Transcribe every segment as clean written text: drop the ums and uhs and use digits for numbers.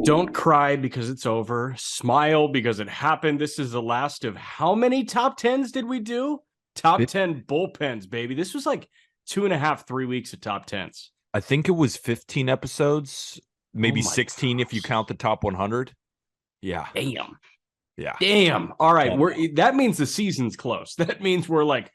Don't cry because it's over. Smile because it happened. This is the last of how many top 10s did we do? Top 10 bullpens, baby. This was like 2.5, 3 weeks of top 10s. I think it was 15 episodes, maybe 16 gosh. if you count the top 100. Yeah. Damn. Yeah. Damn. All right. That means the season's close. That means we're like,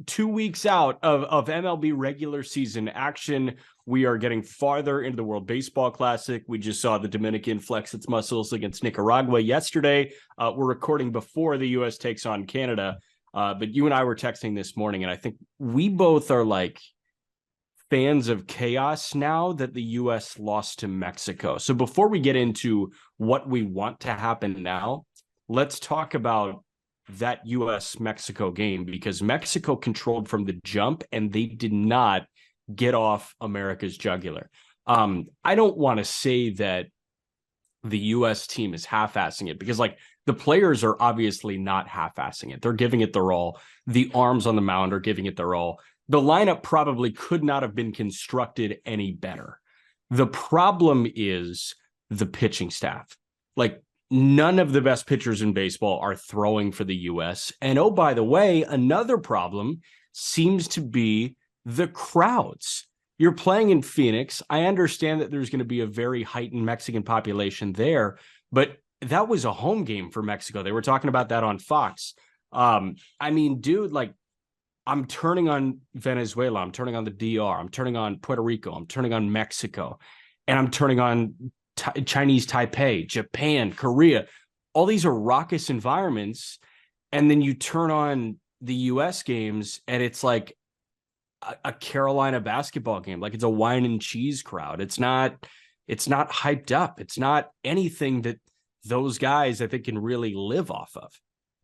2 weeks out of MLB regular season action. We are getting farther into the World Baseball Classic. We just saw the Dominican flex its muscles against Nicaragua yesterday. We're recording before the U.S. takes on Canada. But you and I were texting this morning, and I think we both are like fans of chaos now that the U.S. lost to Mexico. So before we get into what we want to happen now, let's talk about that U.S.-Mexico game, because Mexico controlled from the jump and they did not get off America's jugular. I don't want to say that the U.S. team is half-assing it, because like the players are obviously not half-assing it. They're giving it their all. The arms on the mound are giving it their all. The lineup probably could not have been constructed any better. The problem is the pitching staff. Like, none of the best pitchers in baseball are throwing for the U.S. And oh, by the way, another problem seems to be the crowds. You're playing in Phoenix. I understand that there's going to be a very heightened Mexican population there, but that was a home game for Mexico. They were talking about that on Fox. I mean, dude, like, I'm turning on Venezuela. I'm turning on the DR. I'm turning on Puerto Rico. I'm turning on Mexico. And I'm turning on Chinese Taipei, Japan, Korea. All these are raucous environments. And then you turn on the U.S. games and it's like a Carolina basketball game. Like, it's a wine and cheese crowd. It's not hyped up. It's not anything that those guys, I think, can really live off of.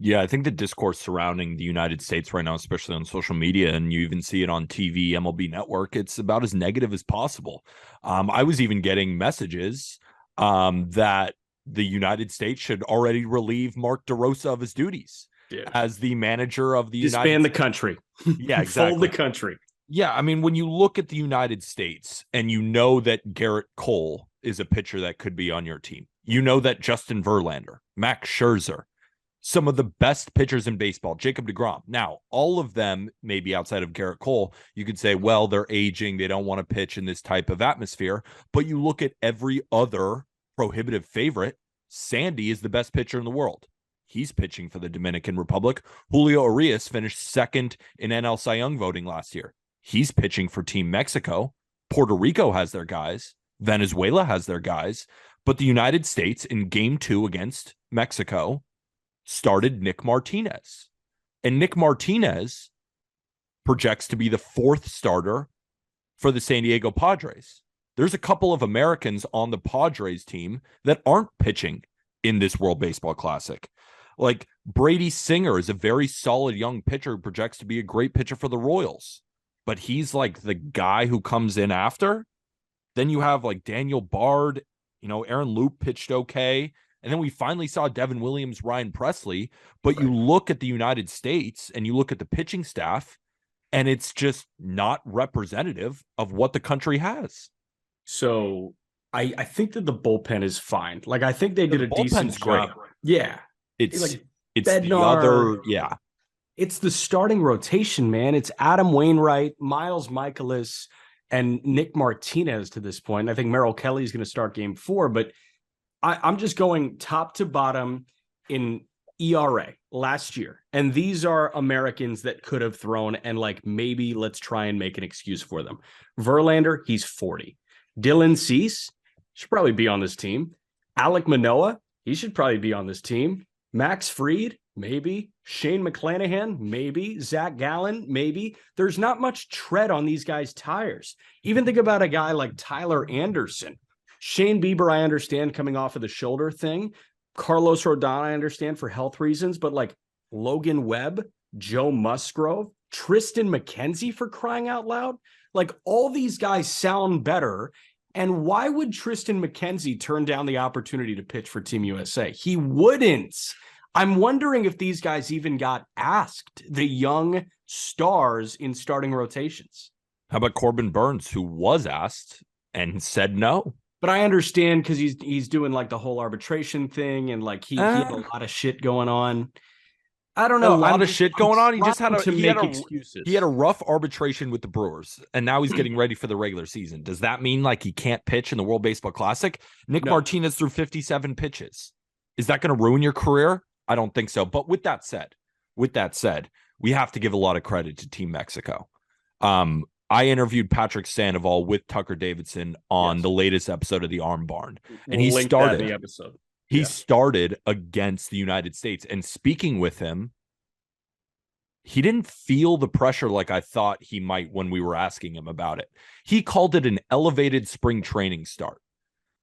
Yeah, I think the discourse surrounding the United States right now, especially on social media, and you even see it on TV, MLB Network, it's about as negative as possible. I was even getting messages that the United States should already relieve Mark DeRosa of his duties as the manager of the United States. Disband the country. Yeah, exactly. Fold the country. Yeah, I mean, when you look at the United States and you know that Garrett Cole is a pitcher that could be on your team, you know that Justin Verlander, Max Scherzer, some of the best pitchers in baseball, Jacob deGrom. Now, all of them, maybe outside of Garrett Cole, you could say, well, they're aging. They don't want to pitch in this type of atmosphere. But you look at every other prohibitive favorite, Sandy is the best pitcher in the world. He's pitching for the Dominican Republic. Julio Urias finished second in NL Cy Young voting last year. He's pitching for Team Mexico. Puerto Rico has their guys. Venezuela has their guys. But the United States in Game 2 against Mexico started Nick Martinez. And Nick Martinez projects to be the fourth starter for the San Diego Padres. There's a couple of Americans on the Padres team that aren't pitching in this World Baseball Classic. Like, Brady Singer is a very solid young pitcher who projects to be a great pitcher for the Royals. But he's like the guy who comes in after. Then you have like Daniel Bard, Aaron Loup pitched okay. And then we finally saw Devin Williams, Ryan Presley. But you look at the United States and you look at the pitching staff, and it's just not representative of what the country has. So I think that the bullpen is fine. Like, I think they did a decent job. Yeah. It's like the other, yeah. It's the starting rotation, man. It's Adam Wainwright, Miles Michaelis, and Nick Martinez to this point. I think Merrill Kelly is going to start Game 4, but I'm just going top to bottom in ERA last year. And these are Americans that could have thrown, and like, maybe let's try and make an excuse for them. Verlander, he's 40. Dylan Cease should probably be on this team. Alek Manoah, he should probably be on this team. Max Fried, maybe. Shane McClanahan, maybe. Zach Gallen, maybe. There's not much tread on these guys' tires. Even think about a guy like Tyler Anderson. Shane Bieber, I understand, coming off of the shoulder thing. Carlos Rodon, I understand, for health reasons. But like Logan Webb, Joe Musgrove, Tristan McKenzie, for crying out loud. Like, all these guys sound better. And why would Tristan McKenzie turn down the opportunity to pitch for Team USA? He wouldn't. I'm wondering if these guys even got asked, the young stars in starting rotations. How about Corbin Burns, who was asked and said no? But I understand because he's doing like the whole arbitration thing, and like he had a lot of shit going on. I don't know. A lot of shit going on. He just had excuses. he had a rough arbitration with the Brewers, and now he's getting ready for the regular season. Does that mean like he can't pitch in the World Baseball Classic? Nick Martinez threw 57 pitches. Is that going to ruin your career? I don't think so. But with that said, we have to give a lot of credit to Team Mexico. I interviewed Patrick Sandoval with Tucker Davidson on the latest episode of the Arm Barn, and he started the episode. He started against the United States, and speaking with him, he didn't feel the pressure like I thought he might when we were asking him about it. He called it an elevated spring training start.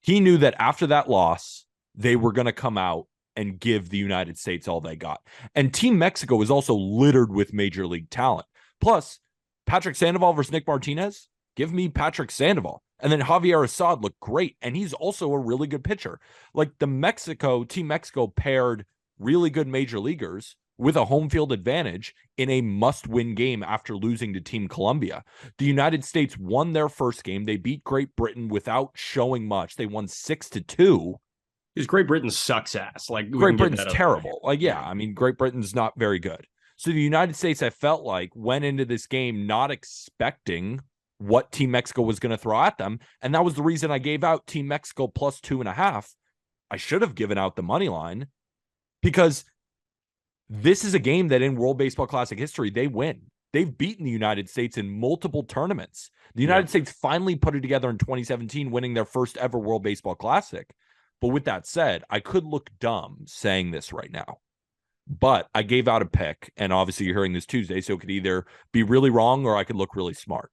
He knew that after that loss, they were going to come out and give the United States all they got. And Team Mexico is also littered with major league talent. Plus, Patrick Sandoval versus Nick Martinez, give me Patrick Sandoval. And then Javier Assad looked great, and he's also a really good pitcher. Like Team Mexico paired really good major leaguers with a home field advantage in a must-win game after losing to Team Colombia. The United States won their first game. They beat Great Britain without showing much. They won 6-2. Because Great Britain sucks ass. Like Great Britain's terrible. Like, yeah, I mean, Great Britain's not very good. So the United States, I felt like, went into this game not expecting what Team Mexico was going to throw at them. And that was the reason I gave out Team Mexico plus 2.5. I should have given out the money line because this is a game that in World Baseball Classic history, they win. They've beaten the United States in multiple tournaments. The United States finally put it together in 2017, winning their first ever World Baseball Classic. But with that said, I could look dumb saying this right now. But I gave out a pick, and obviously you're hearing this Tuesday, so it could either be really wrong or I could look really smart.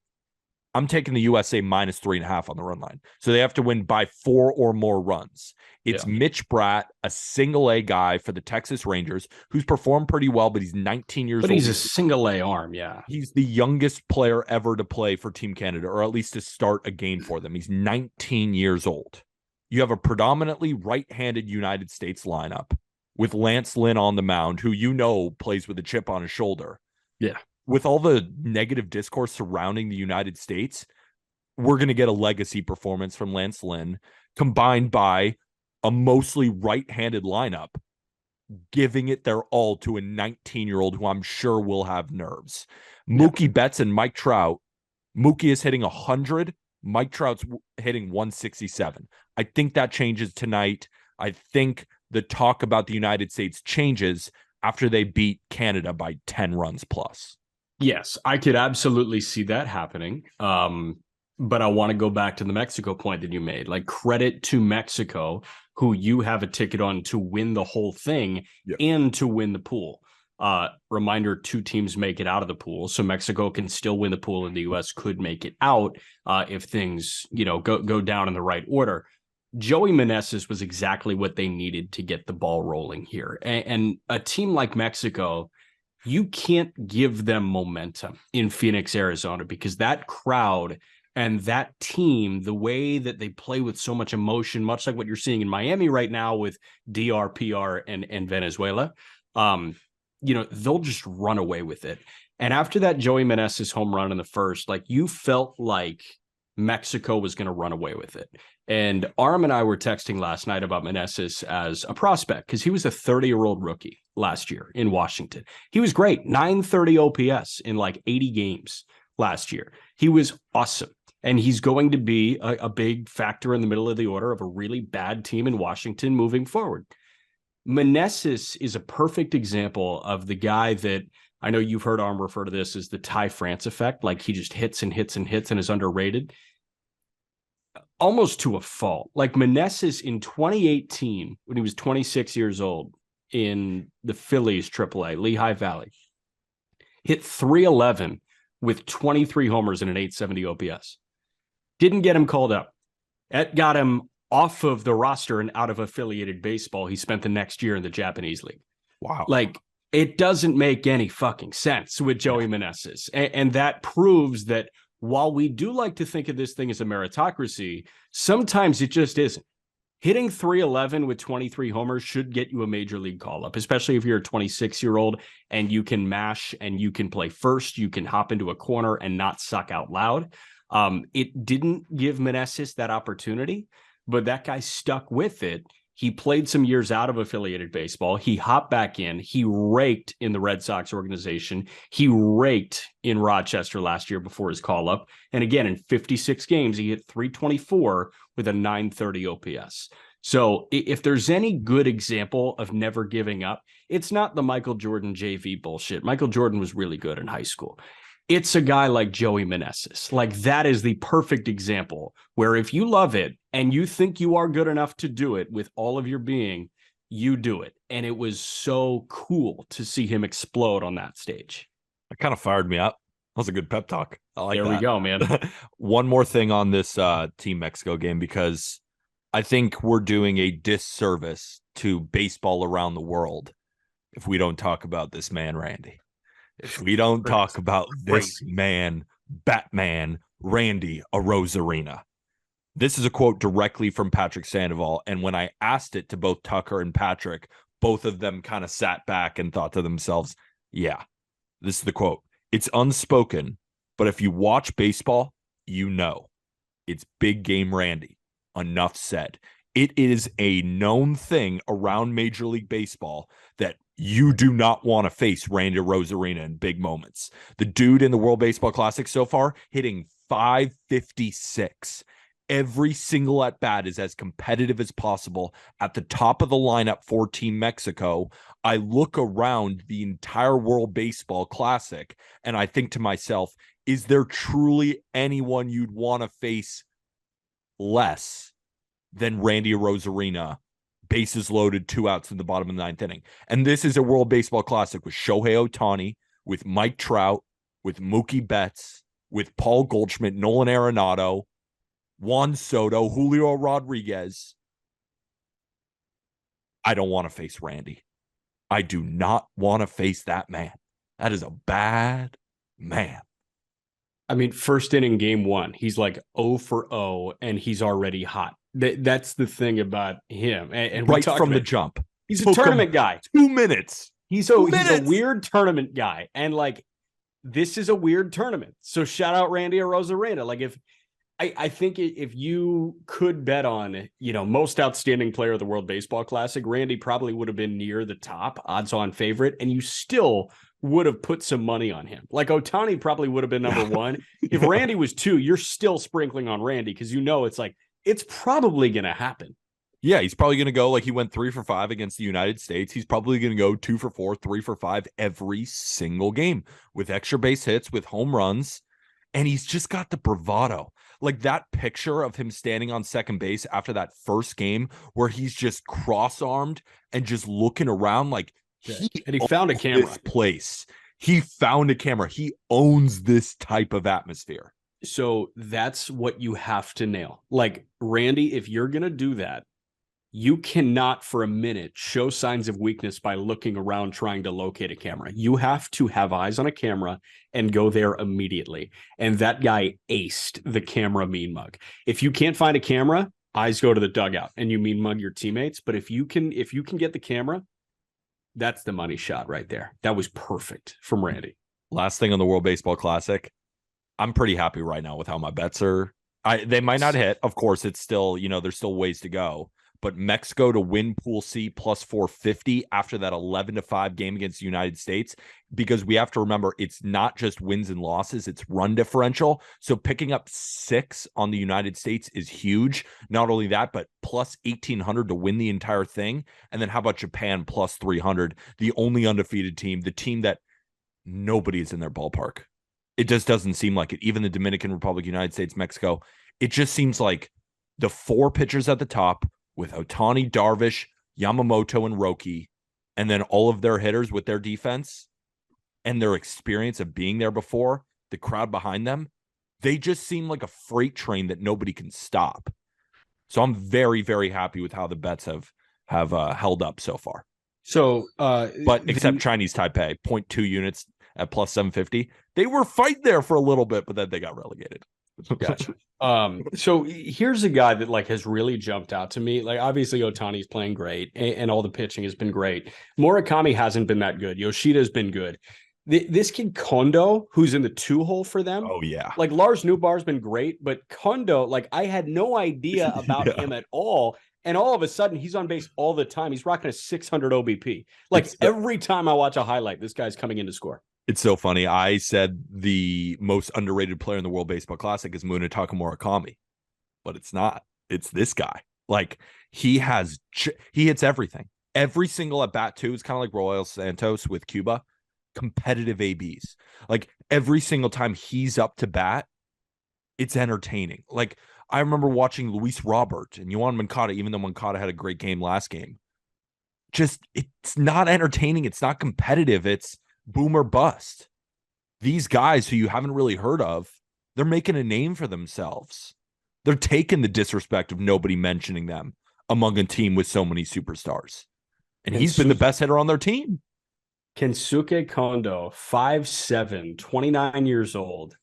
I'm taking the USA minus 3.5 on the run line. So they have to win by 4 or more runs. It's Mitch Bratt, a single A guy for the Texas Rangers, who's performed pretty well, but he's 19 years old. But he's a single A arm, yeah. He's the youngest player ever to play for Team Canada, or at least to start a game for them. He's 19 years old. You have a predominantly right-handed United States lineup with Lance Lynn on the mound, who plays with a chip on his shoulder. Yeah. With all the negative discourse surrounding the United States, we're going to get a legacy performance from Lance Lynn combined by a mostly right-handed lineup, giving it their all to a 19-year-old who I'm sure will have nerves. Mookie Betts and Mike Trout. Mookie is hitting 100. Mike Trout's hitting 167. I think that changes tonight. I think the talk about the United States changes after they beat Canada by 10 runs plus. Yes, I could absolutely see that happening. But I want to go back to the Mexico point that you made. Like, credit to Mexico, who you have a ticket on to win the whole thing and to win the pool. Reminder, 2 teams make it out of the pool. So Mexico can still win the pool and the U.S. could make it out if things, go down in the right order. Joey Meneses was exactly what they needed to get the ball rolling here. And a team like Mexico, you can't give them momentum in Phoenix, Arizona, because that crowd and that team, the way that they play with so much emotion, much like what you're seeing in Miami right now with DRPR and Venezuela, they'll just run away with it. And after that Joey Meneses home run in the first, like, you felt like Mexico was going to run away with it. And Arm and I were texting last night about Meneses as a prospect because he was a 30-year-old rookie last year in Washington. He was great, 930 OPS in like 80 games last year. He was awesome. And he's going to be a big factor in the middle of the order of a really bad team in Washington moving forward. Meneses is a perfect example of the guy that I know you've heard Arm refer to this as the Ty France effect. Like, he just hits and hits and hits and is underrated. Almost to a fault. Like, Meneses in 2018, when he was 26 years old in the Phillies AAA, Lehigh Valley, hit 311 with 23 homers and an 870 OPS. Didn't get him called up. That got him off of the roster and out of affiliated baseball. He spent the next year in the Japanese league. Wow. Like, it doesn't make any fucking sense with Joey Meneses. And that proves that while we do like to think of this thing as a meritocracy, sometimes it just isn't. Hitting 311 with 23 homers should get you a major league call-up, especially if you're a 26-year-old and you can mash and you can play first, you can hop into a corner and not suck out loud. It didn't give Meneses that opportunity, but that guy stuck with it. He played some years out of affiliated baseball. He hopped back in. He raked in the Red Sox organization. He raked in Rochester last year before his call up. And again, in 56 games, he hit 324 with a 930 OPS. So if there's any good example of never giving up, it's not the Michael Jordan JV bullshit. Michael Jordan was really good in high school. It's a guy like Joey Meneses. Like, that is the perfect example where if you love it and you think you are good enough to do it with all of your being, you do it. And it was so cool to see him explode on that stage. It kind of fired me up. That was a good pep talk. I like that. There we go, man. One more thing on this Team Mexico game, because I think we're doing a disservice to baseball around the world if we don't talk about this man, Randy. If we don't talk about this man, Batman, Randy Arozarena. This is a quote directly from Patrick Sandoval. And when I asked it to both Tucker and Patrick, both of them kind of sat back and thought to themselves, yeah, this is the quote. It's unspoken, but if you watch baseball, you know it's big game Randy. Enough said. It is a known thing around Major League Baseball that you do not want to face Randy Arozarena in big moments. The dude in the World Baseball Classic so far hitting 556. Every single at bat is as competitive as possible at the top of the lineup for Team Mexico. I look around the entire World Baseball Classic and I think to myself, is there truly anyone you'd want to face less than Randy Arozarena? Bases loaded, 2 outs in the bottom of the 9th inning. And this is a World Baseball Classic with Shohei Ohtani, with Mike Trout, with Mookie Betts, with Paul Goldschmidt, Nolan Arenado, Juan Soto, Julio Rodriguez. I don't want to face Randy. I do not want to face that man. That is a bad man. I mean, first inning, game 1, he's like 0 for 0, and he's already hot. That's the thing about him. And right from the jump. He's a tournament guy. 2 minutes. He's a weird tournament guy. And like, this is a weird tournament. So shout out Randy Arozarena. Like, if I think if you could bet on, most outstanding player of the World Baseball Classic, Randy probably would have been near the top odds on favorite, and you still would have put some money on him. Like, Ohtani probably would have been number 1. If Randy was 2, you're still sprinkling on Randy because it's probably going to happen. Yeah, he's probably going to go, like, he went 3 for 5 against the United States. He's probably going to go 2 for 4, 3 for 5 every single game with extra base hits, with home runs. And he's just got the bravado. Like, that picture of him standing on second base after that first game where he's just cross-armed and just looking around like he found a camera. This place. He found a camera. He owns this type of atmosphere. So that's what you have to nail. Like, Randy, if you're going to do that, you cannot for a minute show signs of weakness by looking around trying to locate a camera. You have to have eyes on a camera and go there immediately. And that guy aced the camera mean mug. If you can't find a camera, eyes go to the dugout and you mean mug your teammates. But if you can get the camera, that's the money shot right there. That was perfect from Randy. Last thing on the World Baseball Classic. I'm pretty happy right now with how my bets are. They might not hit. Of course, it's still, there's still ways to go. But Mexico to win Pool C plus 450 after that 11-5 game against the United States, because we have to remember it's not just wins and losses, it's run differential. So picking up 6 on the United States is huge. Not only that, but plus 1,800 to win the entire thing. And then how about Japan plus 300, the only undefeated team, the team that nobody is in their ballpark. It just doesn't seem like it. Even the Dominican Republic, United States, Mexico, it just seems like the 4 pitchers at the top, with Ohtani, Darvish, Yamamoto, and Roki, and then all of their hitters with their defense and their experience of being there before, the crowd behind them, they just seem like a freight train that nobody can stop. So I'm very, very happy with how the bets have held up so far. So, but except Chinese Taipei, 0.2 units at plus 750. They were fighting there for a little bit, but then they got relegated. Gotcha. So here's a guy that has really jumped out to me. Like, obviously Ohtani's playing great and all the pitching has been great. Murakami hasn't been that good. Yoshida's been good. This kid Kondo, who's in the 2 hole for them. Oh yeah. Like Lars Newbar's been great, but Kondo, like I had no idea about him at all. And all of a sudden, he's on base all the time. He's rocking a 600 OBP. Like every time I watch a highlight, this guy's coming in to score. It's so funny. I said the most underrated player in the World Baseball Classic is Munetaka Murakami, but it's not. It's this guy. Like he hits everything. Every single at bat too is kind of like Royal Santos with Cuba. Competitive ABs. Like every single time he's up to bat, it's entertaining. Like I remember watching Luis Robert and Yohan Moncada, even though Moncada had a great game last game. Just it's not entertaining. It's not competitive. It's boom or bust. These guys who you haven't really heard of, they're making a name for themselves. They're taking the disrespect of nobody mentioning them among a team with so many superstars. And he's been the best hitter on their team. Kensuke Kondo, 5'7", 29 years old.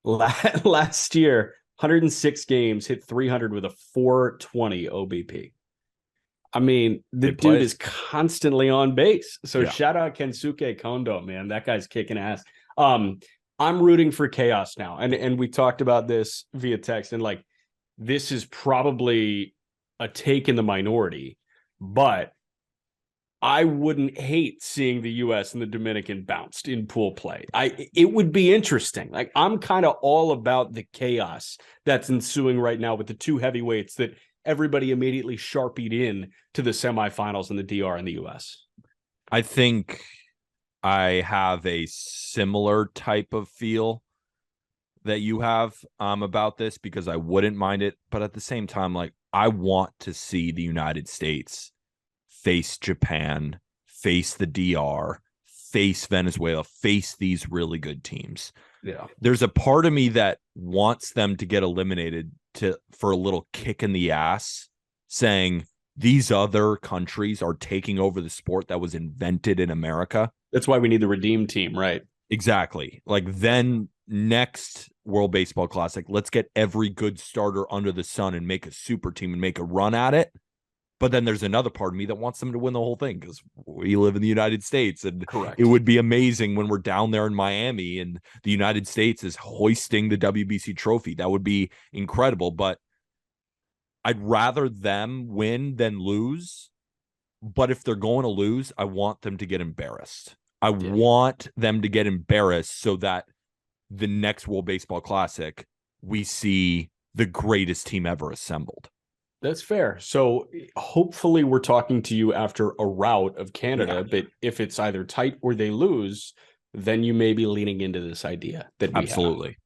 Last year, 106 games, hit 300 with a 420 OBP. I mean, the dude is constantly on base. So shout out Kensuke Kondo, man. That guy's kicking ass. I'm rooting for chaos now. And we talked about this via text. And like, this is probably a take in the minority. But I wouldn't hate seeing the U.S. and the Dominican bounced in pool play. It would be interesting. Like, I'm kind of all about the chaos that's ensuing right now with the two heavyweights that everybody immediately sharpied in to the semifinals in the DR and the U.S. I think I have a similar type of feel that you have about this because I wouldn't mind it. But at the same time, like, I want to see the United States face Japan, face the DR, face Venezuela, face these really good teams. Yeah. There's a part of me that wants them to get eliminated for a little kick in the ass, saying these other countries are taking over the sport that was invented in America. That's why we need the Redeem team, right? Exactly. Like then next World Baseball Classic, let's get every good starter under the sun and make a super team and make a run at it. But then there's another part of me that wants them to win the whole thing because we live in the United States. And Correct. It would be amazing when we're down there in Miami and the United States is hoisting the WBC trophy. That would be incredible. But I'd rather them win than lose. But if they're going to lose, I want them to get embarrassed. I want them to get embarrassed so that the next World Baseball Classic, we see the greatest team ever assembled. That's fair. So hopefully we're talking to you after a rout of Canada, but if it's either tight or they lose, then you may be leaning into this idea that we Absolutely. have.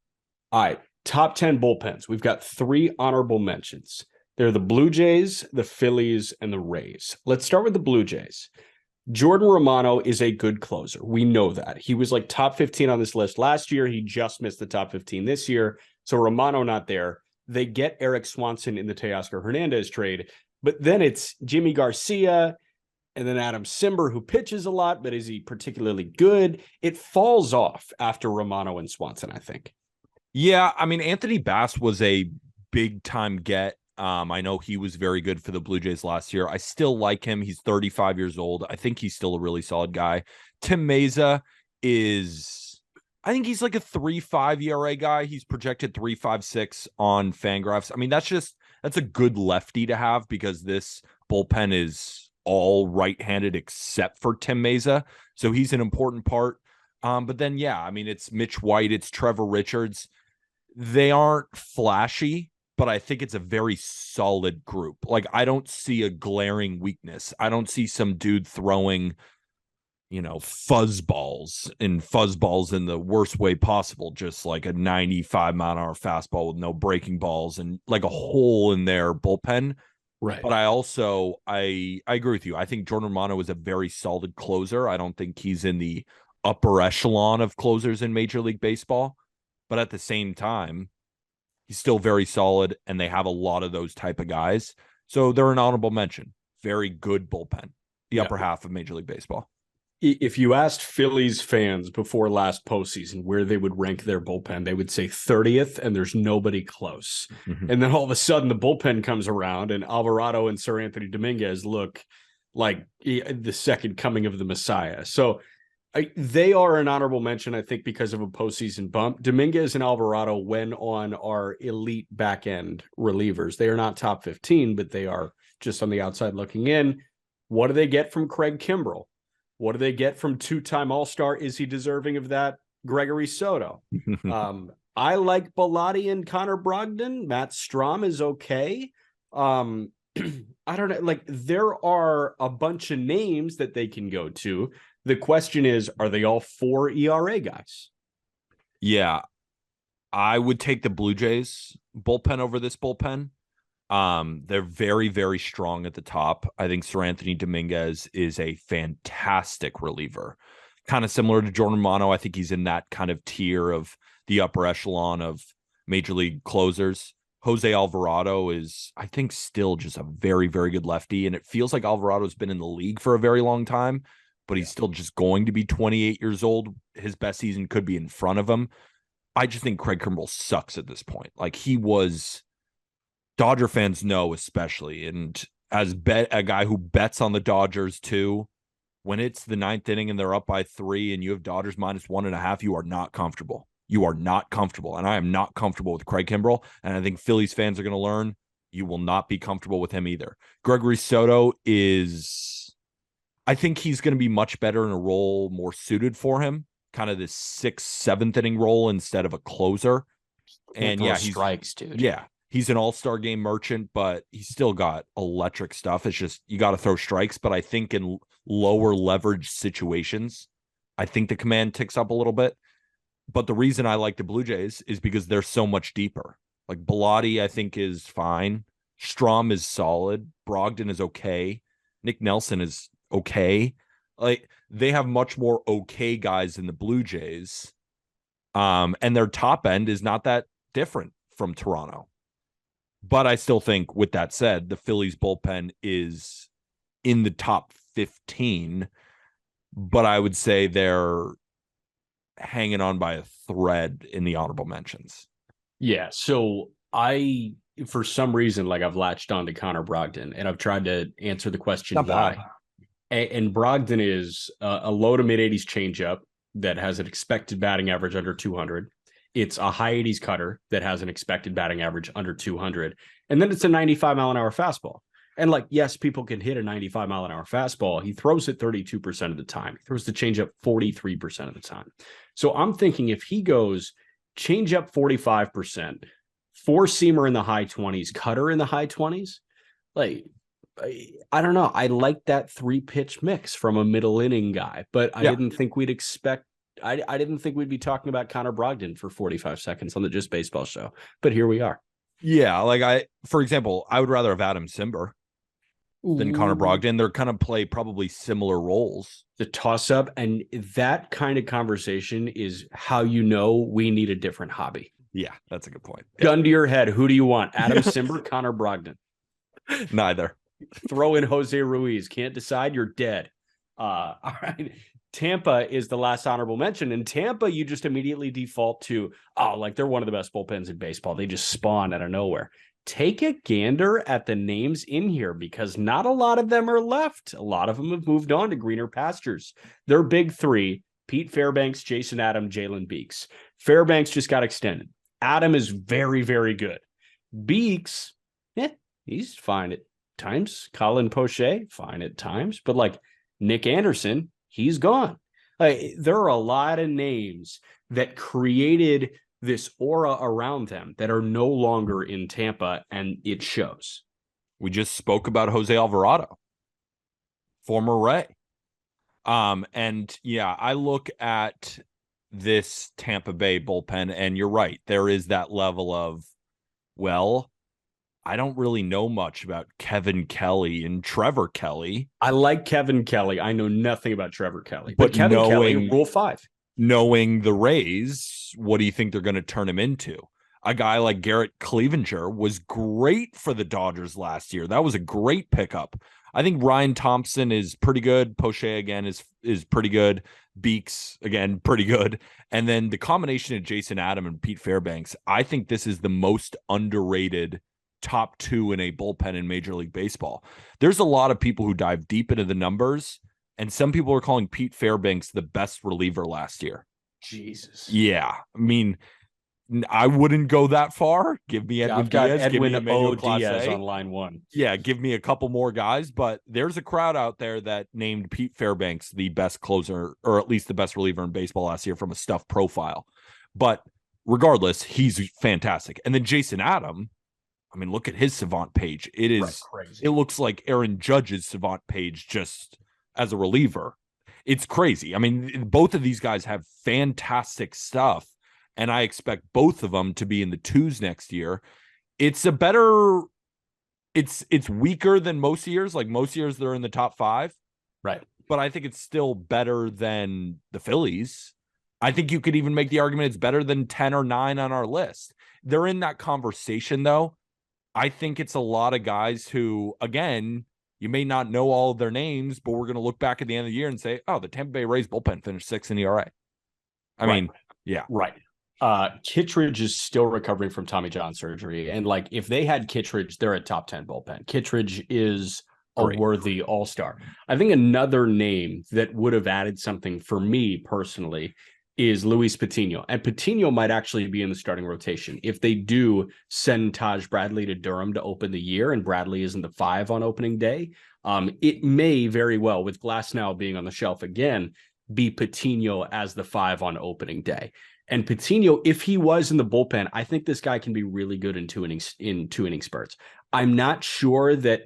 All right. Top 10 bullpens. We've got 3 honorable mentions. They're the Blue Jays, the Phillies, and the Rays. Let's start with the Blue Jays. Jordan Romano is a good closer. We know that. He was like top 15 on this list last year. He just missed the top 15 this year. So Romano not there. They get Eric Swanson in the Teoscar Hernandez trade, but then it's Jimmy Garcia and then Adam Simber, who pitches a lot, but is he particularly good? It falls off after Romano and Swanson, I think. Yeah, I mean, Anthony Bass was a big-time get. I know he was very good for the Blue Jays last year. I still like him. He's 35 years old. I think he's still a really solid guy. Tim Meza I think he's like a 3.5 ERA guy. He's projected 3.56 on Fangraphs. I mean, that's a good lefty to have because this bullpen is all right-handed except for Tim Meza. So he's an important part. But then, yeah, I mean, it's Mitch White, it's Trevor Richards. They aren't flashy, but I think it's a very solid group. Like, I don't see a glaring weakness. I don't see some dude throwing fuzzballs in the worst way possible, just like a 95-mile-an-hour fastball with no breaking balls and like a hole in their bullpen. Right. But I agree with you. I think Jordan Romano is a very solid closer. I don't think he's in the upper echelon of closers in Major League Baseball, but at the same time, he's still very solid, and they have a lot of those type of guys. So they're an honorable mention. Very good bullpen, the upper half of Major League Baseball. If you asked Phillies fans before last postseason where they would rank their bullpen, they would say 30th, and there's nobody close. Mm-hmm. And then all of a sudden the bullpen comes around, and Alvarado and Sir Anthony Dominguez look like the second coming of the Messiah. So They are an honorable mention, I think, because of a postseason bump. Dominguez and Alvarado, when on, are elite back end relievers. They are not top 15, but they are just on the outside looking in. What do they get from Craig Kimbrell? What do they get from two-time All-Star? Is he deserving of that? Gregory Soto. I like Bilotti and Connor Brogdon. Matt Strom is okay. I don't know. Like, there are a bunch of names that they can go to. The question is, are they all 4 ERA guys? Yeah, I would take the Blue Jays bullpen over this bullpen. They're very, very strong at the top. I think Sir Anthony Dominguez is a fantastic reliever. Kind of similar to Jordan Mono. I think he's in that kind of tier of the upper echelon of major league closers. Jose Alvarado is, I think, still just a very, very good lefty. And it feels like Alvarado's been in the league for a very long time, but he's still just going to be 28 years old. His best season could be in front of him. I just think Craig Kimbrell sucks at this point. Like, he was, Dodger fans know, especially, and as a guy who bets on the Dodgers too, when it's the 9th inning and they're up by 3 and you have Dodgers -1.5, you are not comfortable. You are not comfortable. And I am not comfortable with Craig Kimbrell. And I think Phillies fans are going to learn you will not be comfortable with him either. Gregory Soto is, I think he's going to be much better in a role more suited for him, kind of this 6th, 7th inning role instead of a closer. And yeah, he's strikes, dude. Yeah, he's an all-star game merchant, but he's still got electric stuff. It's just, you got to throw strikes. But I think in lower leverage situations, I think the command ticks up a little bit. But the reason I like the Blue Jays is because they're so much deeper. Like, Bilotti, I think, is fine. Strom is solid. Brogdon is okay. Nick Nelson is okay. Like, they have much more okay guys in the Blue Jays. And their top end is not that different from Toronto. But I still think, with that said, the Phillies bullpen is in the top 15. But I would say they're hanging on by a thread in the honorable mentions. Yeah. So for some reason, like, I've latched on to Connor Brogdon, and I've tried to answer the question why. And Brogdon is a low to mid 80s changeup that has an expected batting average under 200. It's a high 80s cutter that has an expected batting average under 200. And then it's a 95 mile an hour fastball. And, like, yes, people can hit a 95 mile an hour fastball. He throws it 32% of the time. He throws the changeup 43% of the time. So I'm thinking, if he goes changeup 45%, four-seamer in the high 20s, cutter in the high 20s, like, I don't know. I like that 3-pitch mix from a middle inning guy, but I didn't think we'd expect. I didn't think we'd be talking about Connor Brogdon for 45 seconds on the Just Baseball show, but here we are. Yeah, like, for example, I would rather have Adam Simber than Connor Brogdon. They're kind of play probably similar roles. The toss-up, and that kind of conversation is how you know we need a different hobby. Yeah, that's a good point. Gun to your head, who do you want? Adam Simber, Connor Brogdon? Neither. Throw in Jose Ruiz. Can't decide, you're dead. All right. Tampa is the last honorable mention. And Tampa, you just immediately default to, like, they're one of the best bullpens in baseball. They just spawn out of nowhere. Take a gander at the names in here, because not a lot of them are left. A lot of them have moved on to greener pastures. Their big 3, Pete Fairbanks, Jason Adam, Jalen Beeks. Fairbanks just got extended. Adam is very, very good. Beeks, he's fine at times. Colin Poche, fine at times. But, like, Nick Anderson, he's gone. There are a lot of names that created this aura around them that are no longer in Tampa, and it shows. We just spoke about Jose Alvarado, former Ray. And yeah, I look at this Tampa Bay bullpen, and you're right. There is that level of, well, I don't really know much about Kevin Kelly and Trevor Kelly. I like Kevin Kelly. I know nothing about Trevor Kelly. But Kevin Kelly, Rule 5. Knowing the Rays, what do you think they're going to turn him into? A guy like Garrett Cleavinger was great for the Dodgers last year. That was a great pickup. I think Ryan Thompson is pretty good. Poche, again, is pretty good. Beeks, again, pretty good. And then the combination of Jason Adam and Pete Fairbanks, I think this is the most underrated top 2 in a bullpen in Major League Baseball. There's a lot of people who dive deep into the numbers And some people are calling Pete Fairbanks the best reliever last year. Jesus. Yeah. I mean, I wouldn't go that far. Give me Edwin I've got Diaz. Edwin give me Emmanuel Diaz Clase. on line one. Yeah, give me a couple more guys, but there's a crowd out there that named Pete Fairbanks the best closer, or at least the best reliever in baseball last year from a stuff profile. But regardless, he's fantastic. And then Jason Adam, I mean, look at his Savant page. It is crazy. It looks like Aaron Judge's Savant page just as a reliever. It's crazy. I mean, both of these guys have fantastic stuff, and I expect both of them to be in the twos next year. It's a better, it's weaker than most years. Like most years, they're in the top 5. Right. But I think it's still better than the Phillies. I think you could even make the argument it's better than 10 or 9 on our list. They're in that conversation, though. I think it's a lot of guys who, again, you may not know all of their names, but we're going to look back at the end of the year and say, oh, the Tampa Bay Rays bullpen finished 6th in ERA. I mean, yeah. Right. Kittredge is still recovering from Tommy John surgery. And like, if they had Kittredge, they're a top 10 bullpen. Kittredge is a worthy all-star. I think another name that would have added something for me personally is Luis Patino. And Patino might actually be in the starting rotation. If they do send Taj Bradley to Durham to open the year and Bradley is in the 5 on opening day, it may very well, with Glasnow being on the shelf again, be Patino as the 5 on opening day. And Patino, if he was in the bullpen, I think this guy can be really good in two inning spurts. I'm not sure that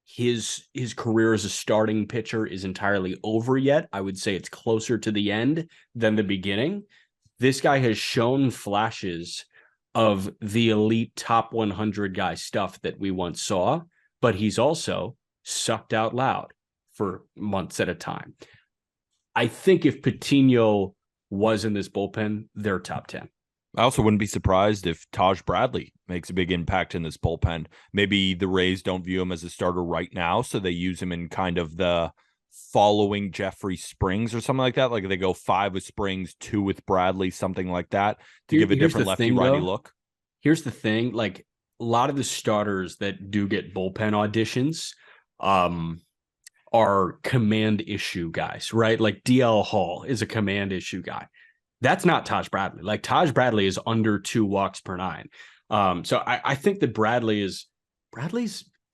his career as a starting pitcher is entirely over yet. I would say it's closer to the end than the beginning. This guy has shown flashes of the elite top 100 guy stuff that we once saw, but he's also sucked out loud for months at a time. I think if Patino was in this bullpen, they're top 10. I also wouldn't be surprised if Taj Bradley makes a big impact in this bullpen. Maybe the Rays don't view him as a starter right now, so they use him in kind of the following Jeffrey Springs or something like that. Like they go 5 with Springs, 2 with Bradley, something like that to give a different lefty-righty look. Here's the thing. Like a lot of the starters that do get bullpen auditions are command issue guys, right? Like DL Hall is a command issue guy. That's not Taj Bradley. Like Taj Bradley is under 2 walks per 9. So I think that Bradley's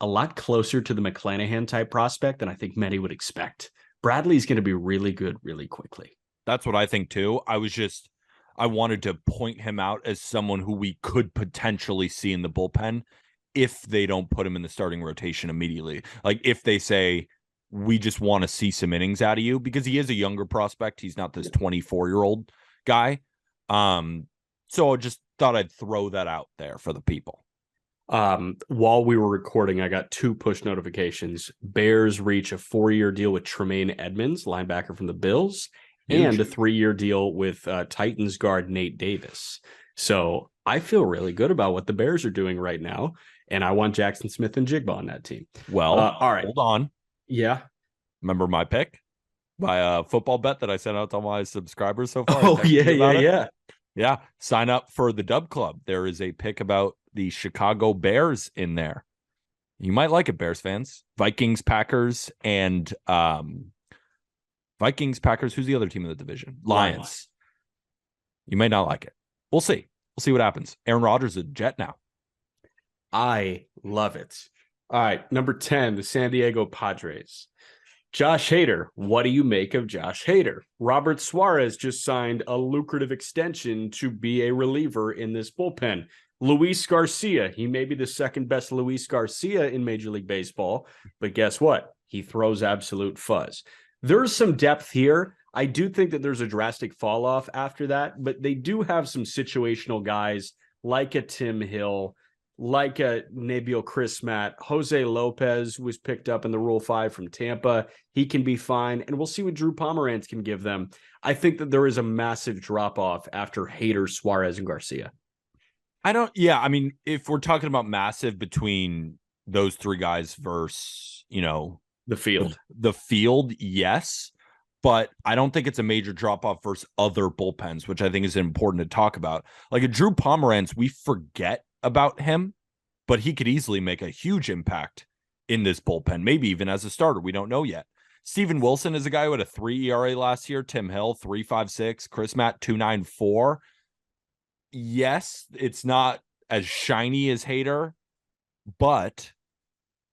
a lot closer to the McClanahan type prospect than I think many would expect. Bradley's going to be really good really quickly. That's what I think too. I wanted to point him out as someone who we could potentially see in the bullpen if they don't put him in the starting rotation immediately. Like if they say, we just want to see some innings out of you, because he is a younger prospect. He's not this 24-year-old guy. So I just thought I'd throw that out there for the people. While we were recording, I got 2 push notifications. Bears reach a 4-year deal with Tremaine Edmonds, linebacker from the Bills, and a 3-year deal with Titans guard Nate Davis. So I feel really good about what the Bears are doing right now, and I want Jackson Smith and Jigba on that team. Well, all right, hold on. Yeah. Remember my pick? My football bet that I sent out to all my subscribers so far? Oh, yeah. Yeah. Sign up for the Dub Club. There is a pick about the Chicago Bears in there. You might like it, Bears fans. Vikings, Packers, and Vikings, Packers. Who's the other team in the division? Lions. You may not like it. We'll see. We'll see what happens. Aaron Rodgers is a Jet now. I love it. All right, number 10, the San Diego Padres. Josh Hader. What do you make of Josh Hader? Robert Suarez just signed a lucrative extension to be a reliever in this bullpen. Luis Garcia. He may be the second best Luis Garcia in Major League Baseball, but guess what? He throws absolute fuzz. There's some depth here. I do think that there's a drastic fall off after that, but they do have some situational guys like a Tim Hill, like a Nabil Chrismat. Jose Lopez was picked up in the Rule 5 from Tampa. He can be fine, and we'll see what Drew Pomeranz can give them. I think that there is a massive drop-off after Hader, Suarez, and Garcia. I mean, if we're talking about massive between those 3 guys versus, the field, yes, but I don't think it's a major drop-off versus other bullpens, which I think is important to talk about. Like a Drew Pomeranz, we forget about him, but he could easily make a huge impact in this bullpen, maybe even as a starter. We don't know yet. Steven Wilson is a guy who had a 3 ERA last year. Tim Hill, 3.56. Chris Matt, 2.94. Yes, it's not as shiny as Hader, but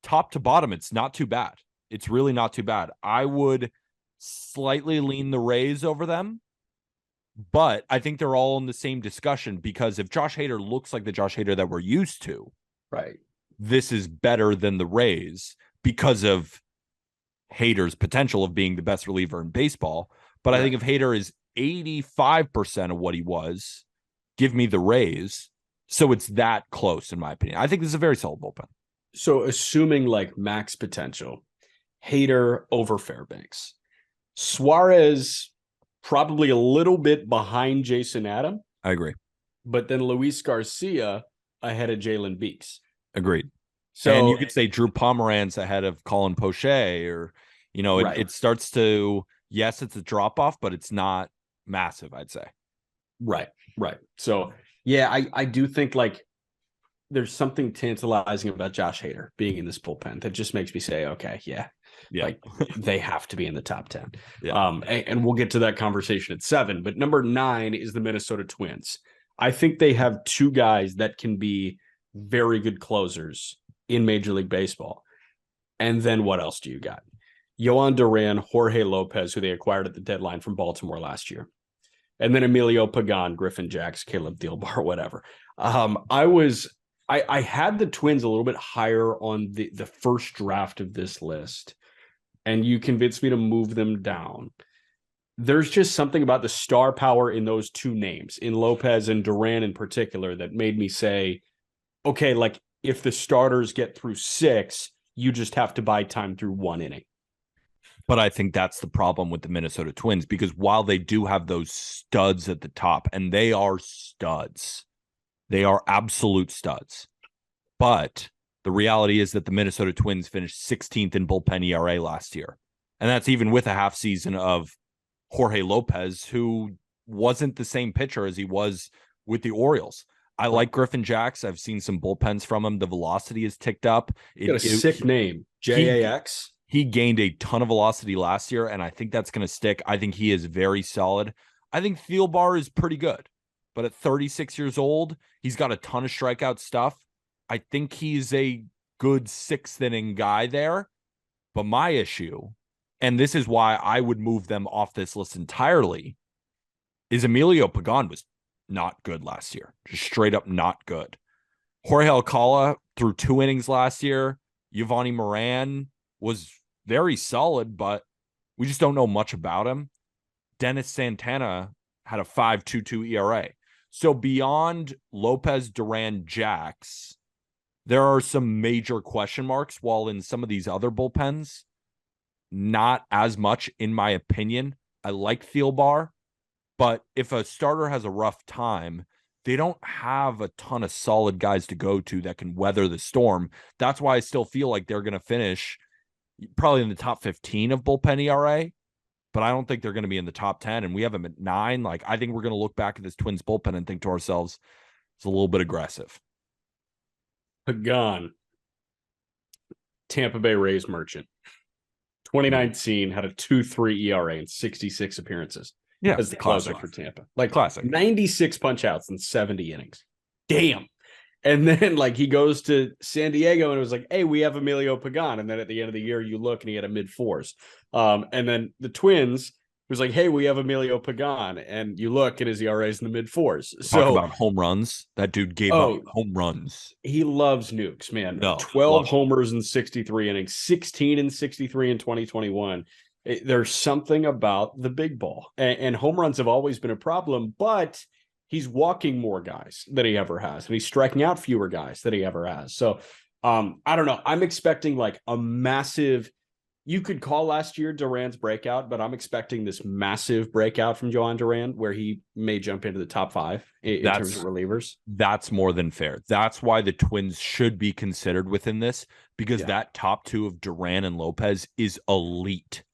top to bottom, it's not too bad. It's really not too bad. I would slightly lean the Rays over them, but I think they're all in the same discussion, because if Josh Hader looks like the Josh Hader that we're used to, right, this is better than the Rays because of Hader's potential of being the best reliever in baseball. But I think if Hader is 85% of what he was, give me the Rays. So it's that close, in my opinion. I think this is a very solid bullpen. So assuming like max potential, Hader over Fairbanks, Suarez probably a little bit behind Jason Adam. I agree. But then Luis Garcia ahead of Jalen Beeks. Agreed. So, and you could say Drew Pomeranz ahead of Colin Poche, or, you know, it starts to, yes, it's a drop off, but it's not massive, I'd say. Right. So, yeah, I do think like there's something tantalizing about Josh Hader being in this bullpen that just makes me say, okay, yeah. Like they have to be in the top 10. Yeah. And we'll get to that conversation at 7. But number 9 is the Minnesota Twins. I think they have 2 guys that can be very good closers in Major League Baseball. And then what else do you got? Yohan Duran, Jorge Lopez, who they acquired at the deadline from Baltimore last year. And then Emilio Pagan, Griffin Jacks, Caleb Thielbar, whatever. I had the Twins a little bit higher on the first draft of this list, and you convinced me to move them down. There's just something about the star power in those 2 names, in Lopez and Duran in particular, that made me say, okay, like if the starters get through 6, you just have to buy time through 1 inning. But I think that's the problem with the Minnesota Twins, because while they do have those studs at the top, and they are studs, they are absolute studs. But the reality is that the Minnesota Twins finished 16th in bullpen ERA last year. And that's even with a half season of Jorge Lopez, who wasn't the same pitcher as he was with the Orioles. I like Griffin Jacks. I've seen some bullpens from him. The velocity has ticked up. Got a sick name, JAX. He gained a ton of velocity last year, and I think that's going to stick. I think he is very solid. I think Thielbar is pretty good, but at 36 years old, he's got a ton of strikeout stuff. I think he's a good 6th inning guy there. But my issue, and this is why I would move them off this list entirely, is Emilio Pagan was not good last year. Just straight up not good. Jorge Alcala threw 2 innings last year. Giovanni Moran was very solid, but we just don't know much about him. Dennis Santana had a 5.22 ERA. So beyond Lopez, Duran, Jacks, there are some major question marks, while in some of these other bullpens, not as much, in my opinion. I like Thielbar, but if a starter has a rough time, they don't have a ton of solid guys to go to that can weather the storm. That's why I still feel like they're going to finish probably in the top 15 of bullpen ERA, but I don't think they're going to be in the top 10. And we have them at 9. Like, I think we're going to look back at this Twins bullpen and think to ourselves, it's a little bit aggressive. Pagan, Tampa Bay Rays merchant. 2019 had a 2.3 ERA and 66 appearances. Yeah, as the closer for Tampa. Like classic. 96 punch outs in 70 innings. Damn. And then like he goes to San Diego and it was like, hey, we have Emilio Pagan. And then at the end of the year, you look and he had a mid-4s. And then the Twins was like, hey, we have Emilio Pagan. And you look and his ERA is in the mid-4s. So talk about home runs. That dude gave up home runs. He loves nukes, man. 12 homers in 63 innings, 16 and 63 in 2021. There's something about the big ball, and home runs have always been a problem, but he's walking more guys than he ever has, and he's striking out fewer guys than he ever has. So I don't know. I'm expecting like a massive, you could call last year Duran's breakout, but I'm expecting this massive breakout from Yohan Duran where he may jump into the top 5 in terms of relievers. That's more than fair. That's why the Twins should be considered within this, because that top 2 of Duran and Lopez is elite.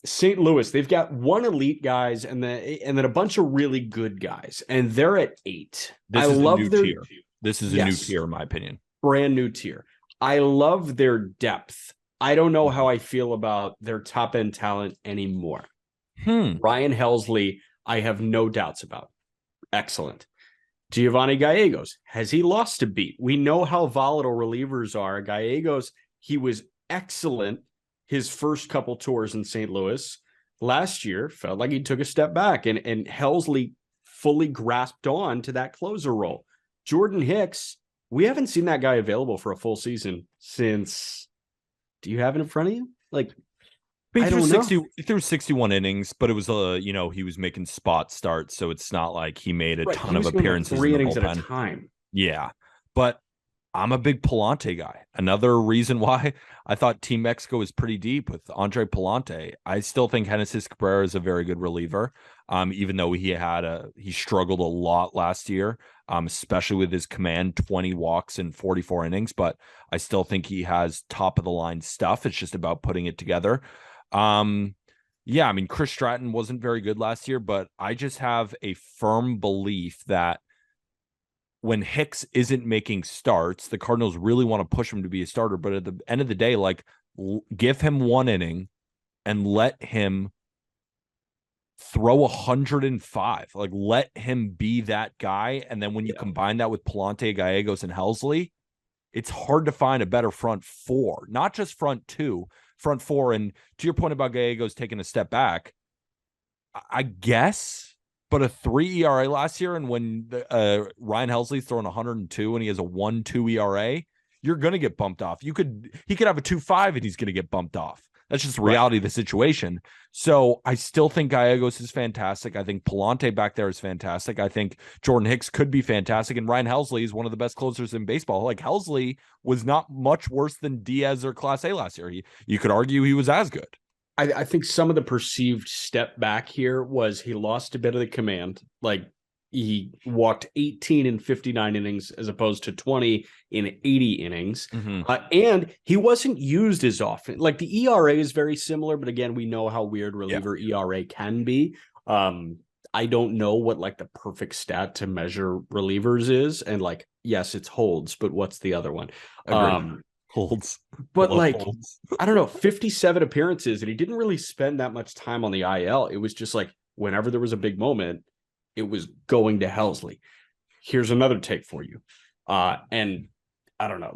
St. Louis, they've got 1 elite guys and then a bunch of really good guys, and they're at 8. This is a new tier. This is a new tier, in my opinion. Brand new tier. I love their depth I don't know how I feel about their top end talent anymore. Ryan Helsley, I have no doubts about. Excellent. Giovanni Gallegos, has he lost a beat? We know how volatile relievers are. Gallegos, he was excellent his first couple tours in St. Louis. Last year, felt like he took a step back, and Helsley fully grasped on to that closer role. Jordan Hicks, we haven't seen that guy available for a full season since. Do you have it in front of you? Like, he threw 61 innings, but it was he was making spot starts, so it's not like he made a ton of appearances. 3 innings at a time. Yeah, but I'm a big Palante guy. Another reason why I thought Team Mexico was pretty deep with Andre Palante. I still think Genesis Cabrera is a very good reliever, even though he struggled a lot last year, especially with his command, 20 walks in 44 innings. But I still think he has top of the line stuff. It's just about putting it together. Chris Stratton wasn't very good last year, but I just have a firm belief that when Hicks isn't making starts, the Cardinals really want to push him to be a starter. But at the end of the day, give him 1 inning and let him throw 105. Let him be that guy. And then when you combine that with Palante, Gallegos, and Helsley, it's hard to find a better front four, not just front four. And to your point about Gallegos taking a step back, I guess, but a 3 ERA last year, and when Ryan Helsley's throwing 102 and he has a 1.2 ERA, you're going to get bumped off. He could have a 2.5 and he's going to get bumped off. That's just the reality of the situation. So I still think Gallegos is fantastic. I think Palante back there is fantastic. I think Jordan Hicks could be fantastic. And Ryan Helsley is one of the best closers in baseball. Helsley was not much worse than Diaz or Class A last year. You could argue he was as good. I think some of the perceived step back here was he lost a bit of the command. He walked 18 in 59 innings as opposed to 20 in 80 innings. And he wasn't used as often. The ERA is very similar, but again, we know how weird reliever ERA can be. I don't know what the perfect stat to measure relievers is. And yes, it's holds, but what's the other one? Holds. But holds. I don't know, 57 appearances, and he didn't really spend that much time on the IL. It was just whenever there was a big moment, it was going to Helsley. Here's another take for you. And I don't know,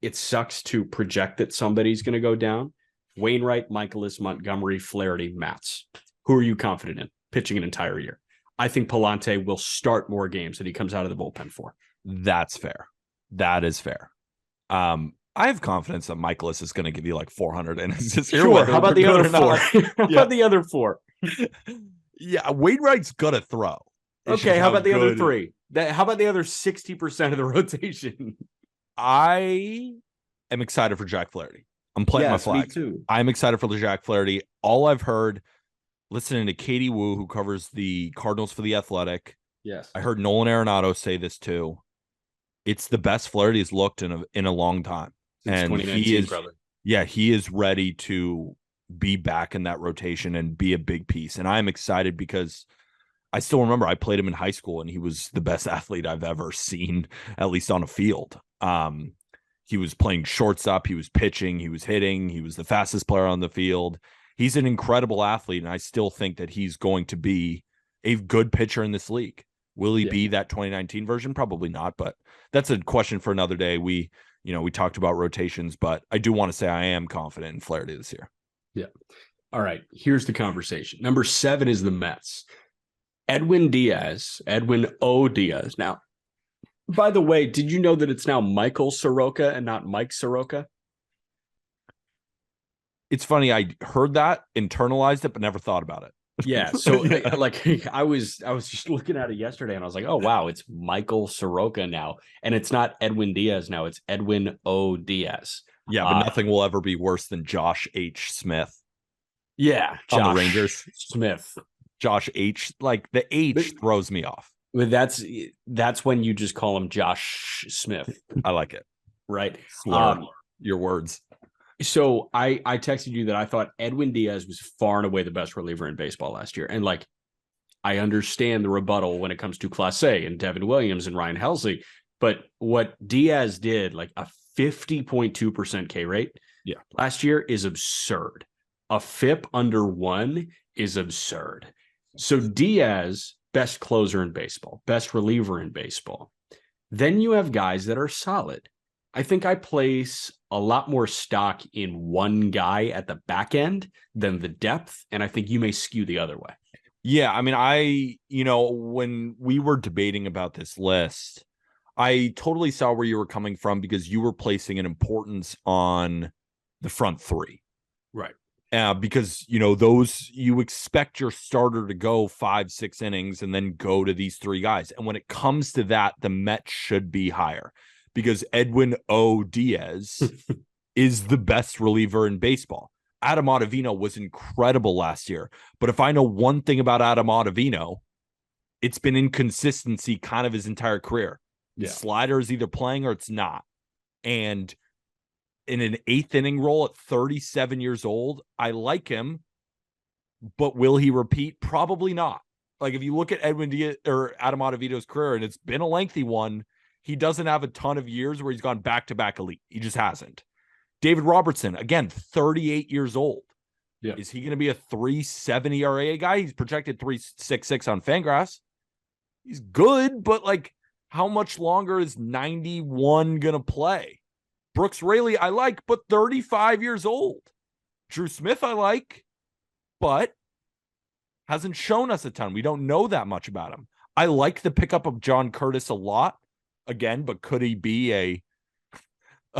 it sucks to project that somebody's going to go down. Wainwright, Michaelis, Montgomery, Flaherty, Matz. Who are you confident in pitching an entire year? I think Palante will start more games than he comes out of the bullpen for. That's fair. That is fair. I have confidence that Michaelis is going to give you 400 innings this year. Sure. How about the other four? How about the other four? Yeah, Wainwright's gonna throw. Okay, how about the other three? How about the other 60% of the rotation? I am excited for Jack Flaherty. I'm planting my flag. Me too. I'm excited for the Jack Flaherty. All I've heard, listening to Katie Wu, who covers the Cardinals for The Athletic. Yes. I heard Nolan Arenado say this too. It's the best Flaherty's looked in a long time. Since and he is ready to be back in that rotation and be a big piece. And I'm excited because I still remember I played him in high school and he was the best athlete I've ever seen, at least on a field. He was playing shortstop, he was pitching, he was hitting, he was the fastest player on the field. He's an incredible athlete, and I still think that he's going to be a good pitcher in this league. Will he be that 2019 version? Probably not, but that's a question for another day. We talked about rotations, but I do want to say I am confident in Flaherty this year. Yeah. All right. Here's the conversation. Number 7 is the Mets. Edwin O. Diaz. Now, by the way, did you know that it's now Michael Soroka and not Mike Soroka? It's funny. I heard that, internalized it, but never thought about it. Yeah. So I was just looking at it yesterday and I was like, oh, wow, it's Michael Soroka now. And it's not Edwin Diaz now. It's Edwin O. Diaz. Yeah, but nothing will ever be worse than Josh H. Smith. Yeah. On the Rangers. Smith. Josh H. The H throws me off. But that's when you just call him Josh Smith. I like it. Right. Your words. So I texted you that I thought Edwin Diaz was far and away the best reliever in baseball last year. And I understand the rebuttal when it comes to Class A and Devin Williams and Ryan Helsley. But what Diaz did, a 50.2% K rate, Yeah. Last year is absurd. A FIP under 1 is absurd. So Diaz, best closer in baseball, best reliever in baseball. Then you have guys that are solid. I think I place a lot more stock in one guy at the back end than the depth, and I think you may skew the other way. Yeah, I mean, when we were debating about this list, I totally saw where you were coming from because you were placing an importance on the front three. Right. Because, those you expect your starter to go 5-6 innings and then go to these three guys. And when it comes to that, the Mets should be higher because Edwin O. Diaz is the best reliever in baseball. Adam Ottavino was incredible last year. But if I know one thing about Adam Ottavino, it's been inconsistency kind of his entire career. Yeah. The slider is either playing or it's not. And in an 8th inning role at 37 years old, I like him, but will he repeat? Probably not. Like if you look at Edwin Diaz or Adam Ottavino's career, and it's been a lengthy one, he doesn't have a ton of years where he's gone back-to-back elite. He just hasn't. David Robertson, again, 38 years old. Yeah. Is he going to be a 3.7 ERA guy? He's projected 3.66 on Fangraphs. He's good, but like how much longer is 91 going to play? Brooks Raley, I like, but 35 years old. Drew Smith, I like, but hasn't shown us a ton. We don't know that much about him. I like the pickup of John Curtis a lot, again, but could he be a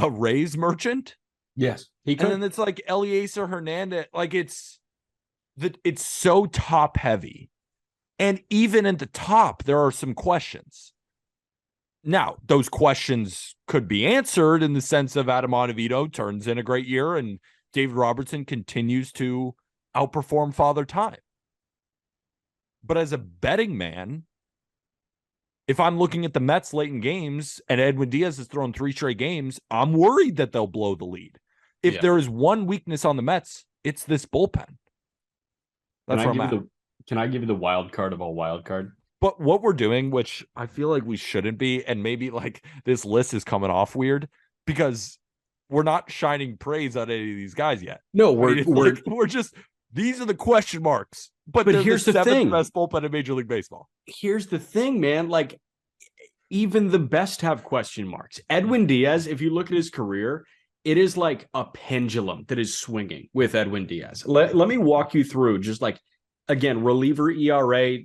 Rays merchant? Yes, he could. And then it's like Eliezer Hernandez. Like it's so top heavy. And even at the top, there are some questions. Now, those questions could be answered in the sense of Adam Ottavino turns in a great year and David Robertson continues to outperform Father Time. But as a betting man, if I'm looking at the Mets late in games and Edwin Diaz has thrown 3 straight games, I'm worried that they'll blow the lead. If there is one weakness on the Mets, it's this bullpen. That's where I'm at. Can I give you the wild card of all wild card? But what we're doing, which I feel like we shouldn't be, and maybe like this list is coming off weird because we're not shining praise on any of these guys yet. No, we're just, these are the question marks. But here's the 7th best bullpen in Major League Baseball. Here's the thing, man. Like even the best have question marks. Edwin Diaz, if you look at his career, it is like a pendulum that is swinging with Edwin Diaz. Let me walk you through just like, again, reliever ERA,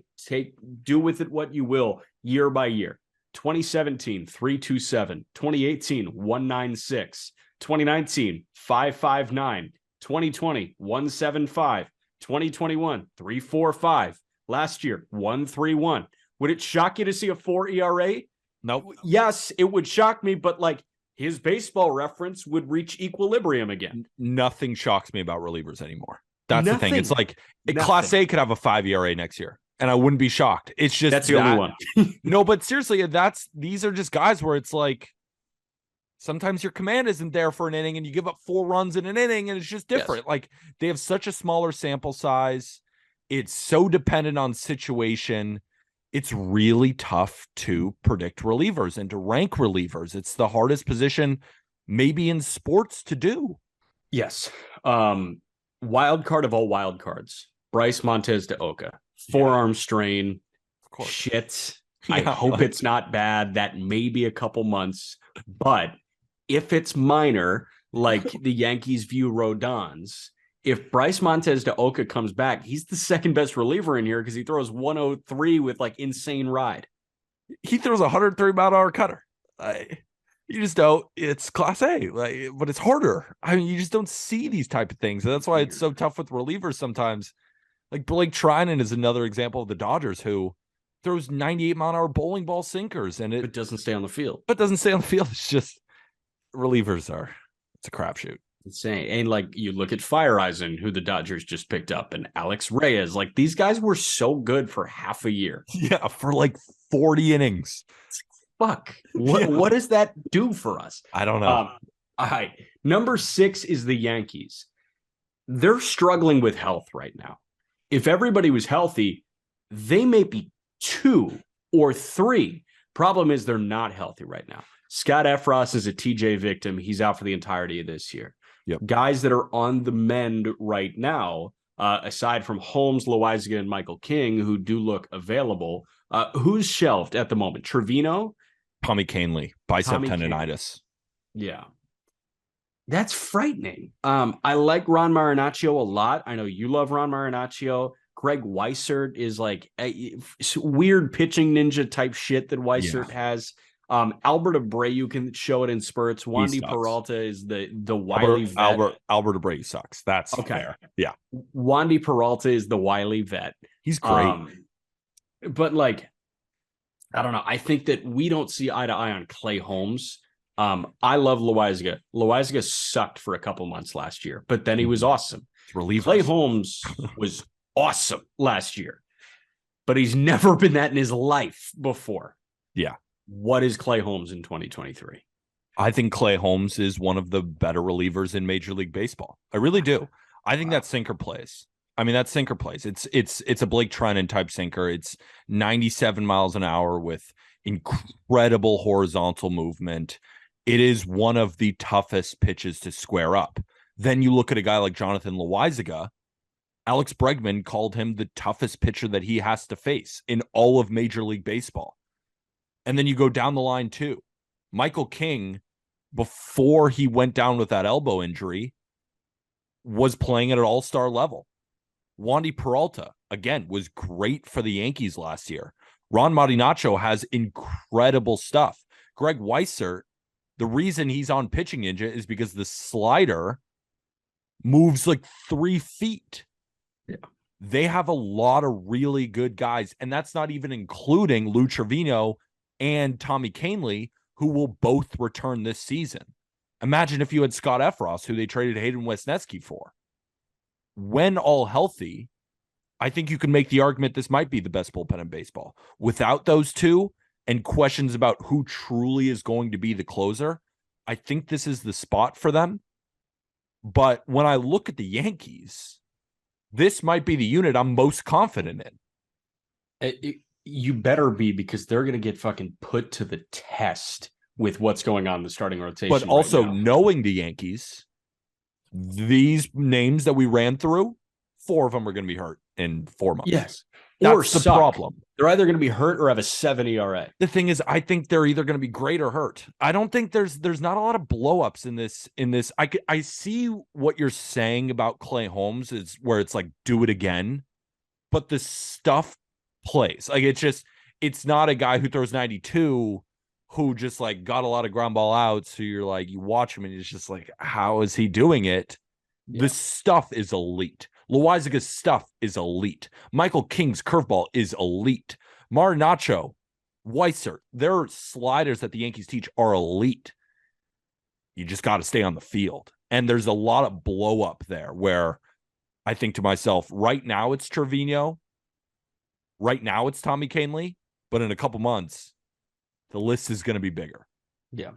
do with it what you will, year by year. 2017, 3.27. 2018, 1.96. 2019, 5.59. 2020, 1.75. 2021, 3.45. Last year, 1.31. Would it shock you to see a 4 ERA? Nope. Yes, it would shock me, but like his baseball reference would reach equilibrium again. Nothing shocks me about relievers anymore. That's the thing. It's like Class A could have a 5 ERA next year, and I wouldn't be shocked. It's just that's the only one. No, but seriously, these are just guys where it's like sometimes your command isn't there for an inning, and you give up 4 runs in an inning, and it's just different. Yes. Like they have such a smaller sample size. It's so dependent on situation. It's really tough to predict relievers and to rank relievers. It's the hardest position maybe in sports to do. Yes. Wild card of all wild cards. Bryce Montez de Oca. Forearm strain. Of course. Shit. I hope it's not bad. That may be a couple months. But if it's minor, like the Yankees view Rodon's, if Bryce Montez de Oca comes back, he's the second best reliever in here because he throws 103 with like insane ride. He throws a 103-mile-an-hour cutter. You just don't. It's Class A, but it's harder. I mean, you just don't see these type of things. And that's why it's so tough with relievers sometimes. Like Blake Trinan is another example of the Dodgers who throws 98-mile-an-hour bowling ball sinkers. And it doesn't stay on the field. But doesn't stay on the field. It's just relievers it's a crapshoot. Insane. And like you look at Fireisen, who the Dodgers just picked up, and Alex Reyes, like these guys were so good for half a year. Yeah, for like 40 innings. Fuck. What does that do for us? I don't know. All right. Number 6 is the Yankees. They're struggling with health right now. If everybody was healthy, they may be 2 or 3. Problem is they're not healthy right now. Scott Efros is a TJ victim. He's out for the entirety of this year. Yep. Guys that are on the mend right now, aside from Holmes, Loizaga, and Michael King, who do look available. Who's shelved at the moment? Trevino? Tommy Kahnle, bicep tendonitis. Yeah. That's frightening. I like Ron Marinaccio a lot. I know you love Ron Marinaccio. Greg Weissert is like a weird pitching ninja type shit that Weissert has. Albert Abreu can show it in spurts. Wandy Peralta is the wily vet. Albert Abreu sucks. That's fair. Yeah. Wandy Peralta is the wily vet. He's great. But like, I don't know. I think that we don't see eye to eye on Clay Holmes. I love Loizaga. Loizaga sucked for a couple months last year, but then he was awesome. Clay Holmes was awesome last year, but he's never been that in his life before. Yeah. What is Clay Holmes in 2023? I think Clay Holmes is one of the better relievers in Major League Baseball. I really do. I think that sinker plays. I mean, that sinker plays. It's a Blake Treinen type sinker. It's 97 miles an hour with incredible horizontal movement. It is one of the toughest pitches to square up. Then you look at a guy like Jonathan Loizaga. Alex Bregman called him the toughest pitcher that he has to face in all of Major League Baseball. And then you go down the line too. Michael King, before he went down with that elbow injury, was playing at an all-star level. Wandy Peralta, again, was great for the Yankees last year. Ron Marinaccio has incredible stuff. Greg Weissert, the reason he's on Pitching Ninja is because the slider moves like 3 feet. Yeah. They have a lot of really good guys, and that's not even including Lou Trevino and Tommy Kahnle, who will both return this season. Imagine if you had Scott Efros, who they traded Hayden Wesneski for. When all healthy, I think you can make the argument this might be the best bullpen in baseball. Without those two and questions about who truly is going to be the closer, I think this is the spot for them. But when I look at the Yankees, this might be the unit I'm most confident in. You better be, because they're going to get fucking put to the test with what's going on in the starting rotation. But also knowing the Yankees, these names that we ran through, 4 of them are going to be hurt in 4 months. Yes. That's the problem. They're either going to be hurt or have a 7 ERA. The thing is, I think they're either going to be great or hurt. I don't think there's not a lot of blowups in this. I see what you're saying about Clay Holmes is where it's like, do it again. But the stuff plays. Like, it's not a guy who throws 92 who just like got a lot of ground ball outs. So you're like, you watch him and it's just like, how is he doing it? Yeah. The stuff is elite. Loizaga's stuff is elite. Michael King's curveball is elite. Marinaccio, Weissert, their sliders that the Yankees teach are elite. You just got to stay on the field. And there's a lot of blow up there where I think to myself, right now it's Trevino. Right now it's Tommy Kahnle. But in a couple months, the list is going to be bigger. Yeah.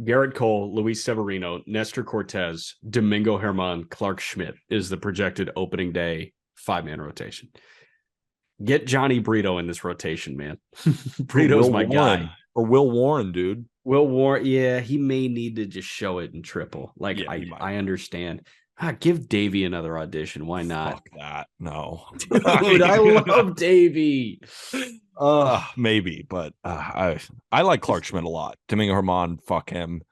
Garrett Cole, Luis Severino, Nestor Cortez, Domingo Germán, Clark Schmidt is the projected opening day 5-man rotation. Get Johnny Brito in this rotation, man. Brito's my guy. Or Will Warren, dude. Will Warren, yeah, he may need to just show it in triple. Like, yeah, I understand. Give Davey another audition. Why not? Fuck that. No. Dude, I love Davey. Maybe, but I like Clark Schmidt a lot. Domingo Germán, fuck him.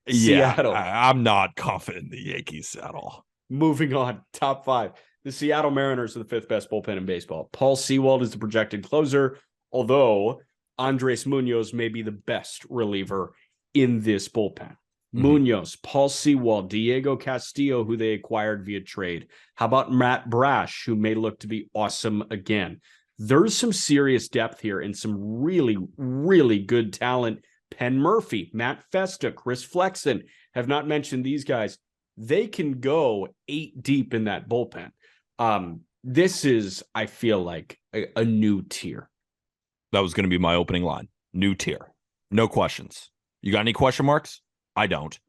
Seattle. I'm not confident in the Yankees at all. Moving on, top 5. The Seattle Mariners are the 5th best bullpen in baseball. Paul Sewald is the projected closer, although Andres Munoz may be the best reliever in this bullpen. Munoz, Paul Sewald, Diego Castillo, who they acquired via trade. How about Matt Brash, who may look to be awesome again? There's some serious depth here and some really, really good talent. Penn Murphy, Matt Festa, Chris Flexen, have not mentioned these guys. They can go 8 deep in that bullpen. This is, I feel like, a new tier. That was going to be my opening line. New tier. No questions. You got any question marks? I don't.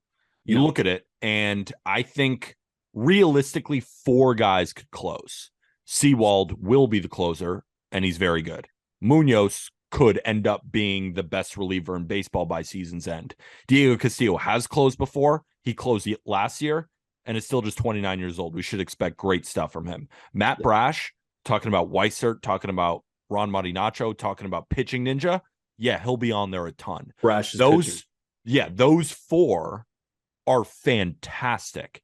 You look at it, and I think realistically 4 guys could close. Sewald will be the closer, and he's very good. Munoz could end up being the best reliever in baseball by season's end. Diego Castillo has closed before. He closed last year and is still just 29 years old. We should expect great stuff from him. Matt Brash, talking about Weissert, talking about Ron Martinacho, talking about pitching ninja. Yeah, he'll be on there a ton. Brash is those four are fantastic.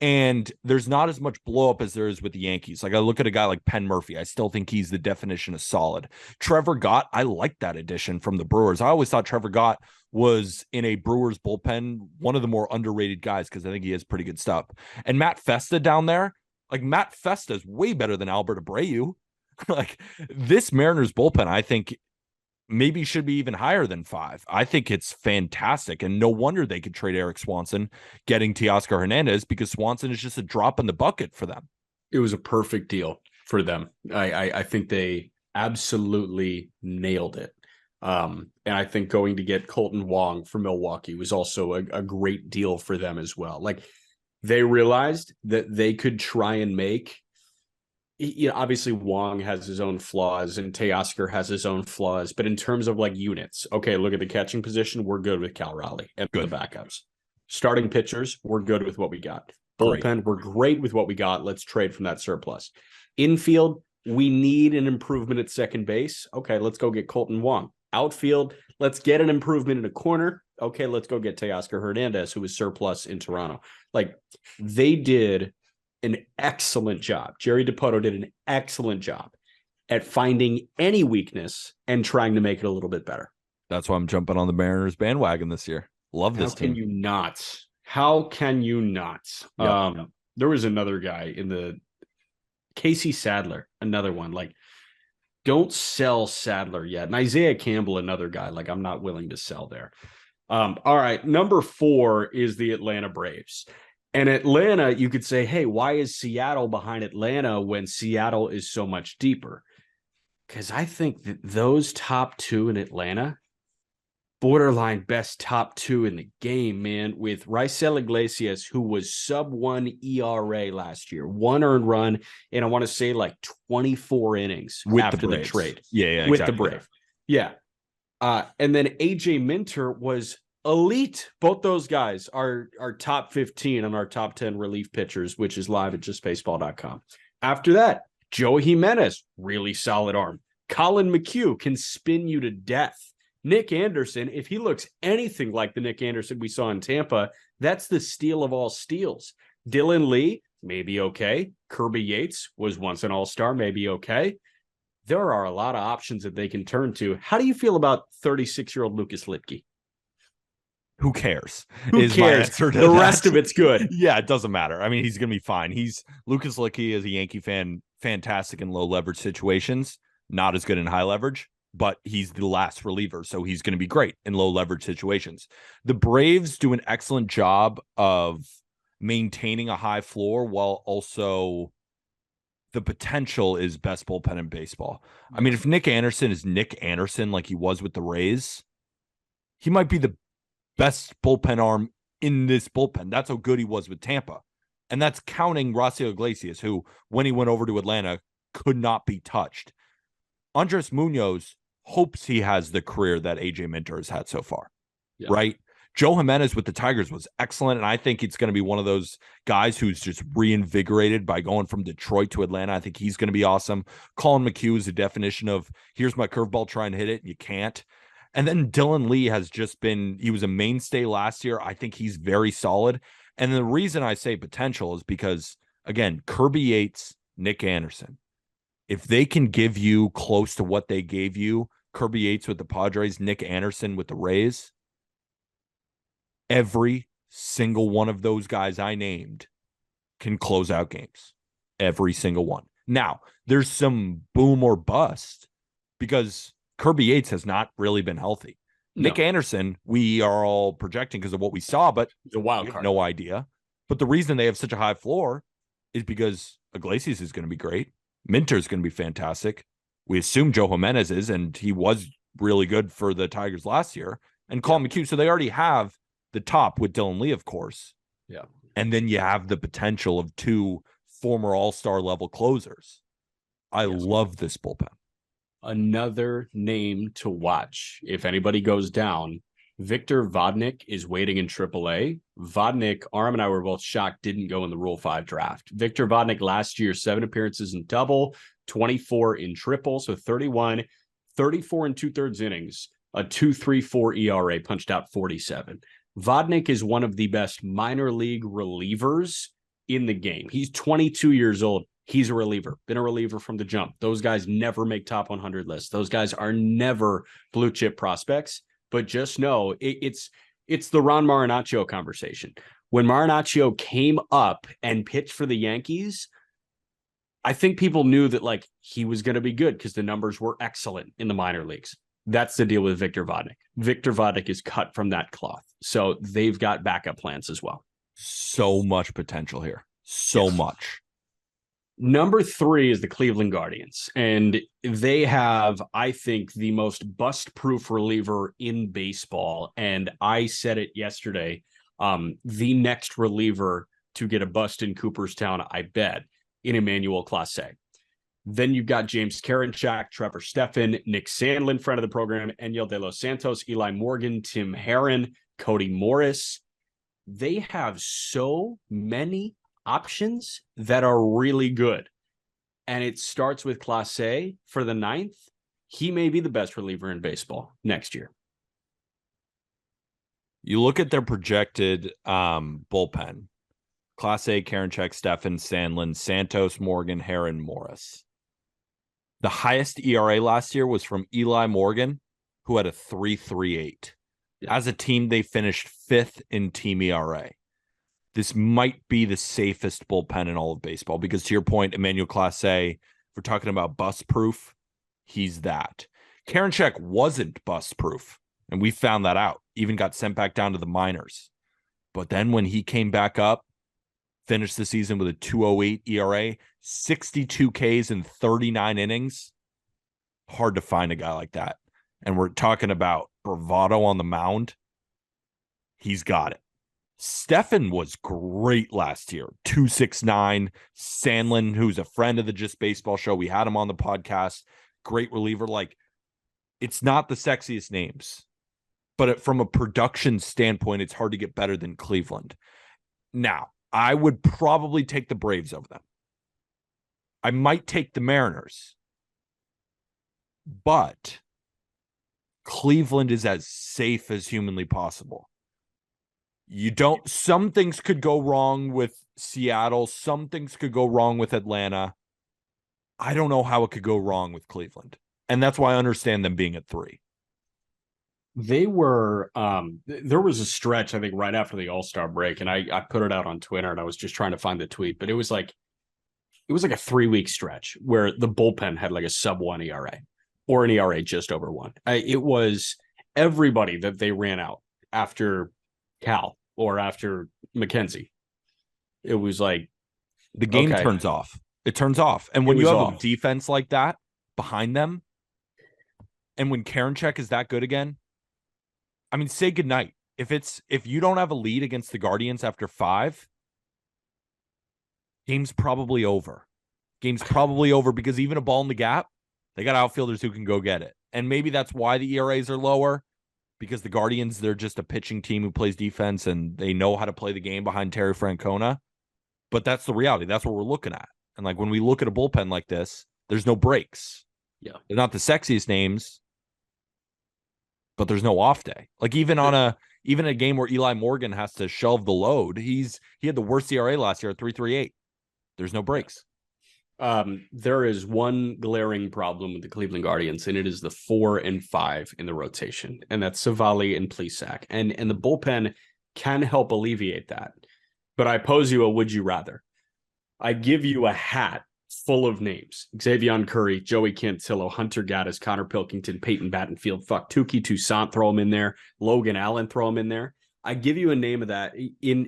And there's not as much blow up as there is with the Yankees. Like I look at a guy like Penn Murphy. I still think he's the definition of solid. Trevor Gott, I like that addition from the Brewers. I always thought Trevor Gott was in a Brewers bullpen, one of the more underrated guys because I think he has pretty good stuff. And Matt Festa down there, like Matt Festa is way better than Albert Abreu. Like this Mariners bullpen, I think maybe should be even higher than 5. I think it's fantastic. And no wonder they could trade Eric Swanson getting Teoscar Hernandez because Swanson is just a drop in the bucket for them. It was a perfect deal for them. I think they absolutely nailed it. And I think going to get Colton Wong from Milwaukee was also a great deal for them as well. Like they realized that they could try and make, obviously Wong has his own flaws and Teoscar has his own flaws, but in terms of like units, okay, look at the catching position. We're good with Cal Raleigh and the backups. Starting pitchers, we're good with what we got. Bullpen, we're great with what we got. Let's trade from that surplus. Infield, we need an improvement at second base. Okay, let's go get Colton Wong. Outfield, let's get an improvement in a corner. Okay, let's go get Teoscar Hernandez, who was surplus in Toronto. Like they did an excellent job. Jerry Dipoto did an excellent job at finding any weakness and trying to make it a little bit better. That's why I'm jumping on the Mariners bandwagon this year. Love this team. How can you not? How can you not? Yep. There was another guy in the Casey Sadler, another one. Like, don't sell Sadler yet. And Isaiah Campbell, another guy. Like, I'm not willing to sell there. All right. Number 4 is the Atlanta Braves. And Atlanta, you could say, hey, why is Seattle behind Atlanta when Seattle is so much deeper? Because I think that those top 2 in Atlanta, borderline best top 2 in the game, man, with Raisel Iglesias, who was sub-1 ERA last year, 1 earned run, and I want to say like 24 innings with after the trade. Yeah, with exactly. the Brave. Yeah. And then AJ Minter was elite. Both those guys are top 15 on our top 10 relief pitchers, which is live at justbaseball.com. After that, Joe Jimenez, really solid arm. Colin McHugh can spin you to death. Nick Anderson, if he looks anything like the Nick Anderson we saw in Tampa, that's the steal of all steals. Dylan Lee, maybe okay. Kirby Yates was once an all-star, maybe okay. There are a lot of options that they can turn to. How do you feel about 36-year-old Lucas Litke? Who cares? Who cares? The rest of it's good. Yeah, it doesn't matter. I mean, he's going to be fine. Lucas Litke is a Yankee fan, fantastic in low leverage situations, not as good in high leverage, but he's the last reliever, so he's going to be great in low leverage situations. The Braves do an excellent job of maintaining a high floor while also the potential is best bullpen in baseball. I mean, if Nick Anderson is Nick Anderson like he was with the Rays, he might be the best bullpen arm in this bullpen. That's how good he was with Tampa. And that's counting Raisel Iglesias, who, when he went over to Atlanta, could not be touched. Andres Munoz hopes he has the career that AJ Minter has had so far, right? Joe Jimenez with the Tigers was excellent, and I think it's going to be one of those guys who's just reinvigorated by going from Detroit to Atlanta. I think he's going to be awesome. Colin McHugh is the definition of, here's my curveball, try and hit it, and you can't. And then Dylan Lee has just been, he was a mainstay last year. I think he's very solid. And the reason I say potential is because, again, Kirby Yates, Nick Anderson, if they can give you close to what they gave you, Kirby Yates with the Padres, Nick Anderson with the Rays, every single one of those guys I named can close out games. Every single one. Now, there's some boom or bust because Kirby Yates has not really been healthy. No. Nick Anderson, we are all projecting because of what we saw, but the wild card. No idea. But the reason they have such a high floor is because Iglesias is going to be great. Minter is going to be fantastic. We assume Joe Jimenez is, and he was really good for the Tigers last year. And Colin McHugh. So they already have the top with Dylan Lee, of course. Yeah. And then you have the potential of 2 former all-star level closers. I love this bullpen. Another name to watch. If anybody goes down, Victor Vodnik is waiting in AAA. Vodnik, Aram and I were both shocked, didn't go in the Rule 5 draft. Victor Vodnik last year, 7 appearances in double, 24 in triple, so 31, 34 and 2/3 innings, a 2.34 ERA, punched out 47. Vodnik is one of the best minor league relievers in the game. He's 22 years old. He's a reliever, been a reliever from the jump. Those guys never make top 100 lists. Those guys are never blue chip prospects, but just know it's the Ron Marinaccio conversation. When Marinaccio came up and pitched for the Yankees, I think people knew that like he was going to be good because the numbers were excellent in the minor leagues. That's the deal with Victor Vodnik. Victor Vodnik is cut from that cloth. So they've got backup plans as well. So much potential here. So much. Number 3 is the Cleveland Guardians, and they have, I think, the most bust-proof reliever in baseball. And I said it yesterday, the next reliever to get a bust in Cooperstown, I bet, in Emmanuel Clase. Then you've got James Karinchak, Trevor Stephan, Nick Sandlin, friend of the program, Enyel De Los Santos, Eli Morgan, Tim Herron, Cody Morris. They have so many options that are really good. And it starts with Clase for the 9th. He may be the best reliever in baseball next year. You look at their projected bullpen. Clase, Karinchak, Stephan, Sandlin, Santos, Morgan, Herron, Morris. The highest ERA last year was from Eli Morgan, who had a 3.38. Yeah. As a team, they finished 5th in team ERA. This might be the safest bullpen in all of baseball because, to your point, Emmanuel Clase, if we're talking about bust proof, he's that. Karinchak wasn't bust proof, and we found that out. Even got sent back down to the minors. But then when he came back up, finished the season with a 2.08 ERA, 62 Ks in 39 innings. Hard to find a guy like that. And we're talking about bravado on the mound. He's got it. Stephan was great last year. 2.69. Sandlin, who's a friend of the Just Baseball show. We had him on the podcast. Great reliever. Like, it's not the sexiest names, but from a production standpoint, it's hard to get better than Cleveland. Now, I would probably take the Braves over them. I might take the Mariners. But Cleveland is as safe as humanly possible. Some things could go wrong with Seattle. Some things could go wrong with Atlanta. I don't know how it could go wrong with Cleveland. And that's why I understand them being at 3. They were, there was a stretch, I think, right after the All-Star break, and I put it out on Twitter, and I was just trying to find the tweet, but it was like a 3-week stretch where the bullpen had like a sub-1 ERA or an ERA just over 1. It was everybody that they ran out after Cal or after McKenzie. It was like the game turns off. It turns off. And when you have a defense like that behind them, and when Karinchak is that good again, I mean, say goodnight. If you don't have a lead against the Guardians after 5, game's probably over. Game's probably over because even a ball in the gap, they got outfielders who can go get it. And maybe that's why the ERAs are lower. Because the Guardians, they're just a pitching team who plays defense and they know how to play the game behind Terry Francona. But that's the reality. That's what we're looking at. And like when we look at a bullpen like this, there's no breaks. Yeah. They're not the sexiest names, but there's no off day. Like even a game where Eli Morgan has to shelve the load, he had the worst ERA last year at 3.38. There's no breaks. There is one glaring problem with the Cleveland Guardians, and it is the 4 and 5 in the rotation, and that's Savali and Plesac. And the bullpen can help alleviate that. But I pose you a would you rather. I give you a hat full of names: Xavier Curry, Joey Cantillo, Hunter Gaddis, Connor Pilkington, Peyton Battenfield, Tuki Toussaint, throw him in there, Logan Allen, throw him in there. I give you a name of that.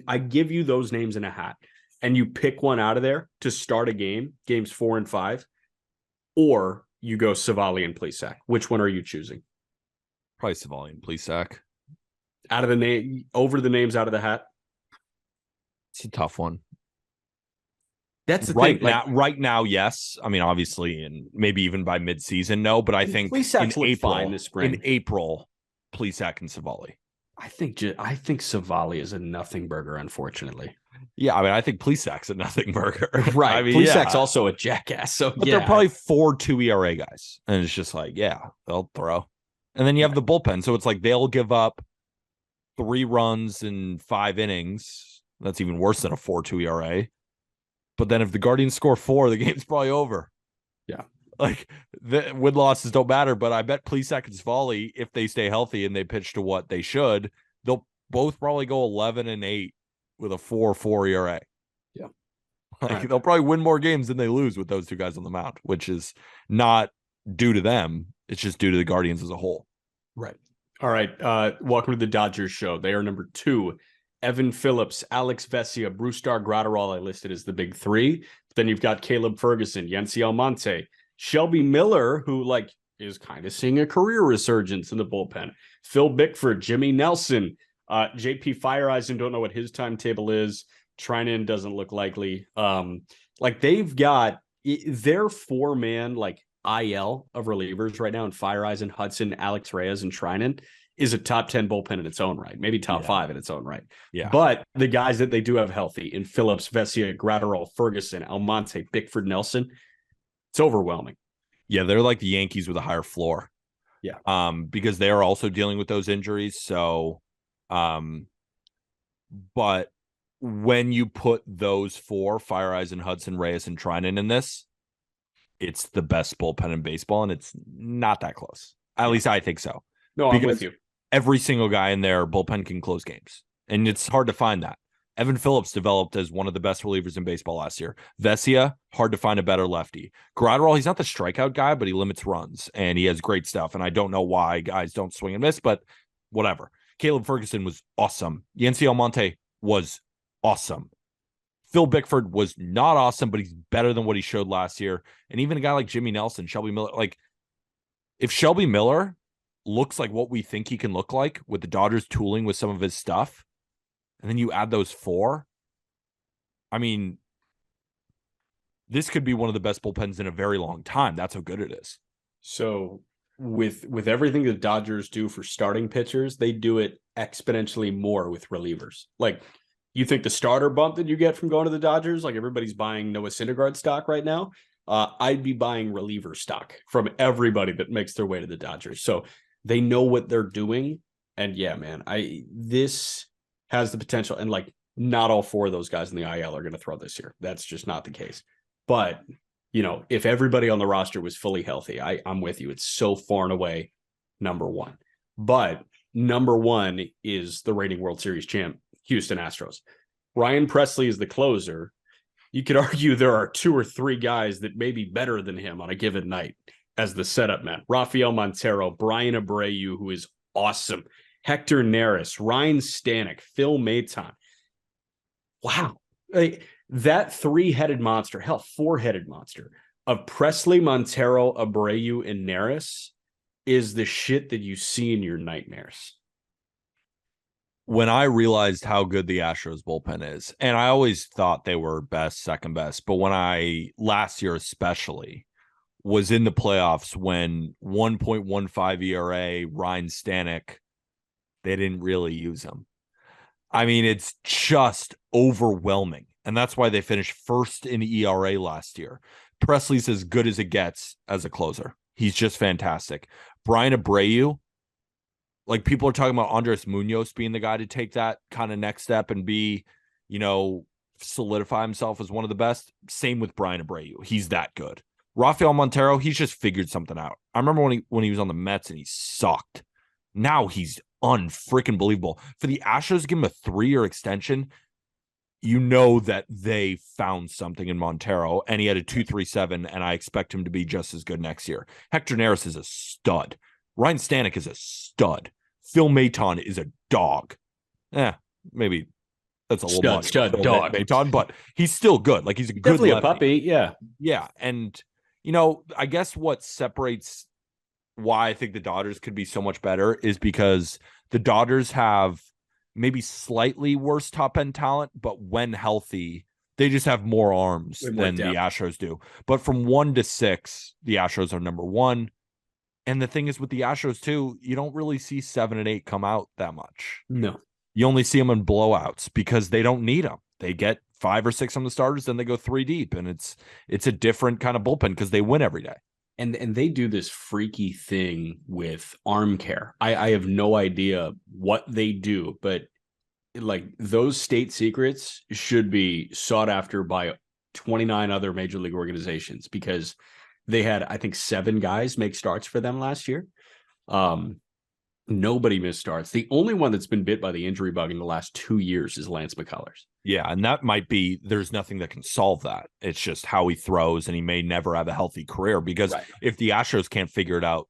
I give you those names in a hat. And you pick one out of there to start a game, games 4 and 5, or you go Savali and Plesac. Which one are you choosing? Probably Savali and Plesac. Out of the name, over the names out of the hat? It's a tough one. That's the thing. Right now, yes. I mean, obviously, and maybe even by midseason, no. But I think in April, this spring. In April, Plesac and Savali. I think Savali is a nothing burger, unfortunately. Yeah, I mean, I think Plesac's a nothing burger. Right. I mean, Plesac's also a jackass. So, but they're probably 4.2 ERA guys. And it's just like, yeah, they'll throw. And then you have the bullpen. So it's like they'll give up 3 runs in 5 innings. That's even worse than a 4.2 ERA. But then if the Guardians score 4, the game's probably over. Yeah. Like, the win losses don't matter, but I bet Plesac and Savali, if they stay healthy and they pitch to what they should, they'll both probably go 11-8 with a 4.4 ERA. Yeah. Like, they'll probably win more games than they lose with those 2 guys on the mound, which is not due to them. It's just due to the Guardians as a whole. Right. All right. Welcome to the Dodgers show. They are number 2. Evan Phillips, Alex Vesia, Brusdar Graterol I listed as the big 3. But then you've got Caleb Ferguson, Yency Almonte, Shelby Miller, who is kind of seeing a career resurgence in the bullpen. Phil Bickford, Jimmy Nelson, JP Fireeisen, don't know what his timetable is. Trinan doesn't look likely. They've got their 4-man IL of relievers right now in Fireeisen, Hudson, Alex Reyes, and Trinan is a top 10 bullpen in its own right, maybe top 5 in its own right. Yeah. But the guys that they do have healthy in Phillips, Vesia, Graterol, Ferguson, Almonte, Bickford, Nelson, it's overwhelming. Yeah, they're like the Yankees with a higher floor. Yeah. Because they are also dealing with those injuries. So, but when you put those 4, Fireeisen, Hudson, Reyes, and Trinan in this, it's the best bullpen in baseball, and it's not that close. At least I think so. No, I'm with you. Every single guy in their bullpen can close games, and it's hard to find that. Evan Phillips developed as one of the best relievers in baseball last year. Vesia, hard to find a better lefty. Graterol, he's not the strikeout guy, but he limits runs, and he has great stuff, and I don't know why guys don't swing and miss, but whatever. Caleb Ferguson was awesome. Yency Almonte was awesome. Phil Bickford was not awesome, but he's better than what he showed last year. And even a guy like Jimmy Nelson, Shelby Miller, if Shelby Miller looks like what we think he can look like with the Dodgers tooling with some of his stuff, and then you add those 4, I mean, this could be one of the best bullpens in a very long time. That's how good it is. So with everything the Dodgers do for starting pitchers, they do it exponentially more with relievers. You think the starter bump that you get from going to the Dodgers, everybody's buying Noah Syndergaard stock right now, I'd be buying reliever stock from everybody that makes their way to the Dodgers. So they know what they're doing. And yeah, man, this has the potential. And not all 4 of those guys in the IL are going to throw this year. That's just not the case. But, if everybody on the roster was fully healthy, I'm with you. It's so far and away number 1. But number 1 is the reigning World Series champ, Houston Astros. Ryan Presley is the closer. You could argue there are 2 or 3 guys that may be better than him on a given night as the setup man. Rafael Montero, Brian Abreu, who is awesome. Hector Neris, Ryan Stanek, Phil Maton. Wow. That 3-headed monster, 4-headed monster of Presley, Montero, Abreu, and Neris is the shit that you see in your nightmares. When I realized how good the Astros bullpen is, and I always thought they were best, second best, but when last year especially, was in the playoffs when 1.15 ERA, Ryan Stanek, they didn't really use him. I mean, it's just overwhelming. And that's why they finished first in ERA last year. Presley's as good as it gets as a closer. He's just fantastic. Brian Abreu, people are talking about Andres Munoz being the guy to take that kind of next step and be, solidify himself as one of the best. Same with Brian Abreu. He's that good. Rafael Montero, he's just figured something out. I remember when he was on the Mets and he sucked. Now he's unfreaking believable. For the Astros to give him a 3-year extension, that they found something in Montero, and he had a 2.37, and I expect him to be just as good next year. Hector Neris is a stud. Ryan Stanek is a stud. Phil Maton is a dog. Maybe that's a little much. Stud dog. Maton, but he's still good. He's a good definitely lefty. A puppy. Yeah. Yeah. And, I guess what separates why I think the Dodgers could be so much better is because the Dodgers have maybe slightly worse top end talent, but when healthy, They just have more arms Way more than the depth. Astros do. But from 1 to 6, the Astros are number 1. And the thing is with the Astros too, you don't really see 7 and 8 come out that much. No. You only see them in blowouts because they don't need them. They get 5 or 6 on the starters, then they go 3 deep, and it's a different kind of bullpen because they win every day. And they do this freaky thing with arm care. I have no idea what they do, but like those state secrets should be sought after by 29 other major league organizations because they had, I think, 7 guys make starts for them last year. Nobody missed starts. The only one that's been bit by the injury bug in the last 2 years is Lance McCullers. Yeah, and that might be, there's nothing that can solve that. It's just how he throws, and he may never have a healthy career because if the Astros can't figure it out,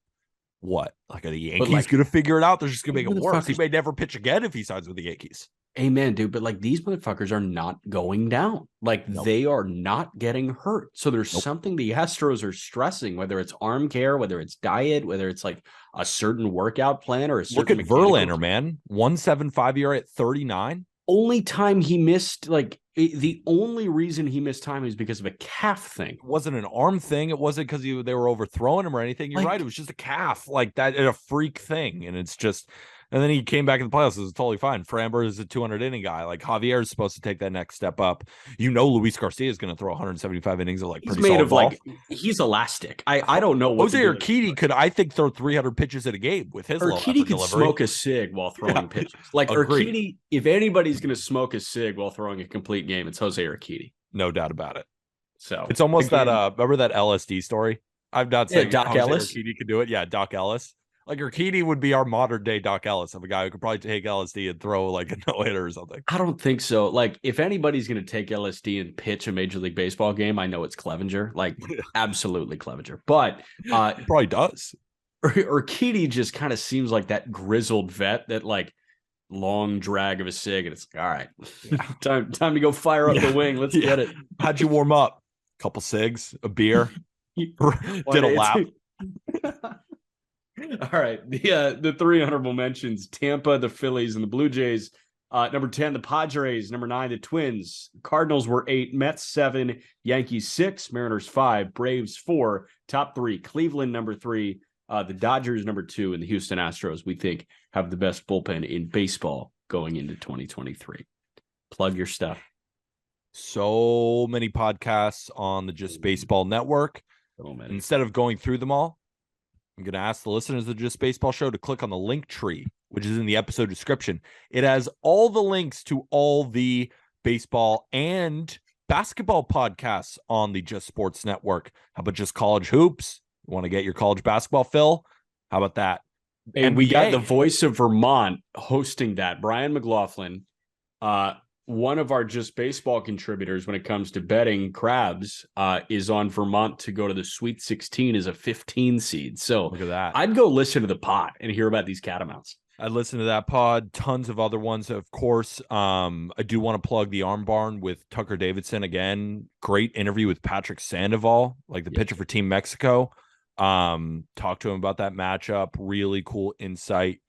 what? Like, are the Yankees going to figure it out? They're just going to make it worse. He may never pitch again if he signs with the Yankees. Amen, dude. But like these motherfuckers are not going down. Like they are not getting hurt. So there's something the Astros are stressing, whether it's arm care, whether it's diet, whether it's like a certain workout plan or a certain. Look at Verlander, man. 1.75 ERA at 39. Only time he missed, like the only reason he missed time is because of a calf thing. It wasn't an arm thing. It wasn't because they were overthrowing him or anything. You're right. It was just a calf, like that, a freak thing. And it's just, and then he came back in the playoffs. It was totally fine. Framber is a 200 inning guy. Like Javier is supposed to take that next step up. Luis Garcia is going to throw 175 innings of like he's made of golf. He's elastic. I don't know what Jose Urquidy could, I think, throw 300 pitches in a game with his Urquidy could smoke a cig while throwing pitches. Like Urquidy, if anybody's going to smoke a cig while throwing a complete game, it's Jose Urquidy. No doubt about it. So it's almost that. Remember that LSD story? I'm not saying Doc Ellis. Urquidy could do it. Yeah, Doc Ellis. Like Urquidy would be our modern day Doc Ellis of a guy who could probably take LSD and throw like a no-hitter or something. I don't think so. Like if anybody's going to take LSD and pitch a Major League Baseball game, I know it's Clevenger. Like absolutely Clevenger. But he probably does. Urquidy just kind of seems like that grizzled vet that like long drag of a cig, and it's like, all right, time to go fire up the wing. Let's get it. How'd you warm up? Couple cigs, a beer, did a lap. All right, the 3 honorable mentions: Tampa, the Phillies, and the Blue Jays. Number 10, the Padres. Number 9, the Twins. Cardinals were 8, Mets 7, Yankees 6, Mariners 5, Braves 4. Top 3, Cleveland number 3, the Dodgers number 2, and the Houston Astros, we think, have the best bullpen in baseball going into 2023. Plug your stuff. So many podcasts on the Just Baseball Network. So many. Instead of going through them all, I'm going to ask the listeners of the Just Baseball Show to click on the link tree, which is in the episode description. It has all the links to all the baseball and basketball podcasts on the Just Sports Network. How about Just College Hoops? You want to get your college basketball fill? How about that? And we got the voice of Vermont hosting that. Brian McLaughlin, one of our Just Baseball contributors when it comes to betting crabs, is on Vermont to go to the Sweet 16 as a 15 seed. So look at that. I'd go listen to the pod and hear about these catamounts. I'd listen to that pod. Tons of other ones, of course. I do want to plug the Arm Barn with Tucker Davidson again. Great interview with Patrick Sandoval, like the pitcher for Team Mexico. Talk to him about that matchup. Really cool insight.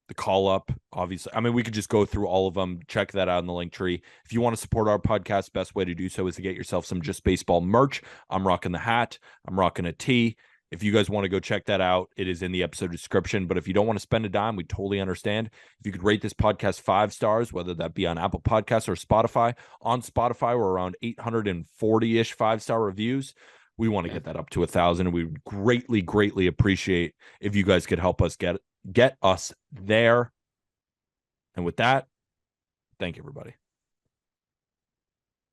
The call up, obviously. I mean, we could just go through all of them. Check that out in the link tree. If you want to support our podcast, best way to do so is to get yourself some Just Baseball merch. I'm rocking the hat. I'm rocking a tee. If you guys want to go check that out, it is in the episode description. But if you don't want to spend a dime, we totally understand. If you could rate this podcast 5 stars, whether that be on Apple Podcasts or Spotify. On Spotify, we're around 840-ish 5-star reviews. We want to get that up to 1,000. And we would greatly, greatly appreciate if you guys could help us get us there. And with that, thank you, everybody.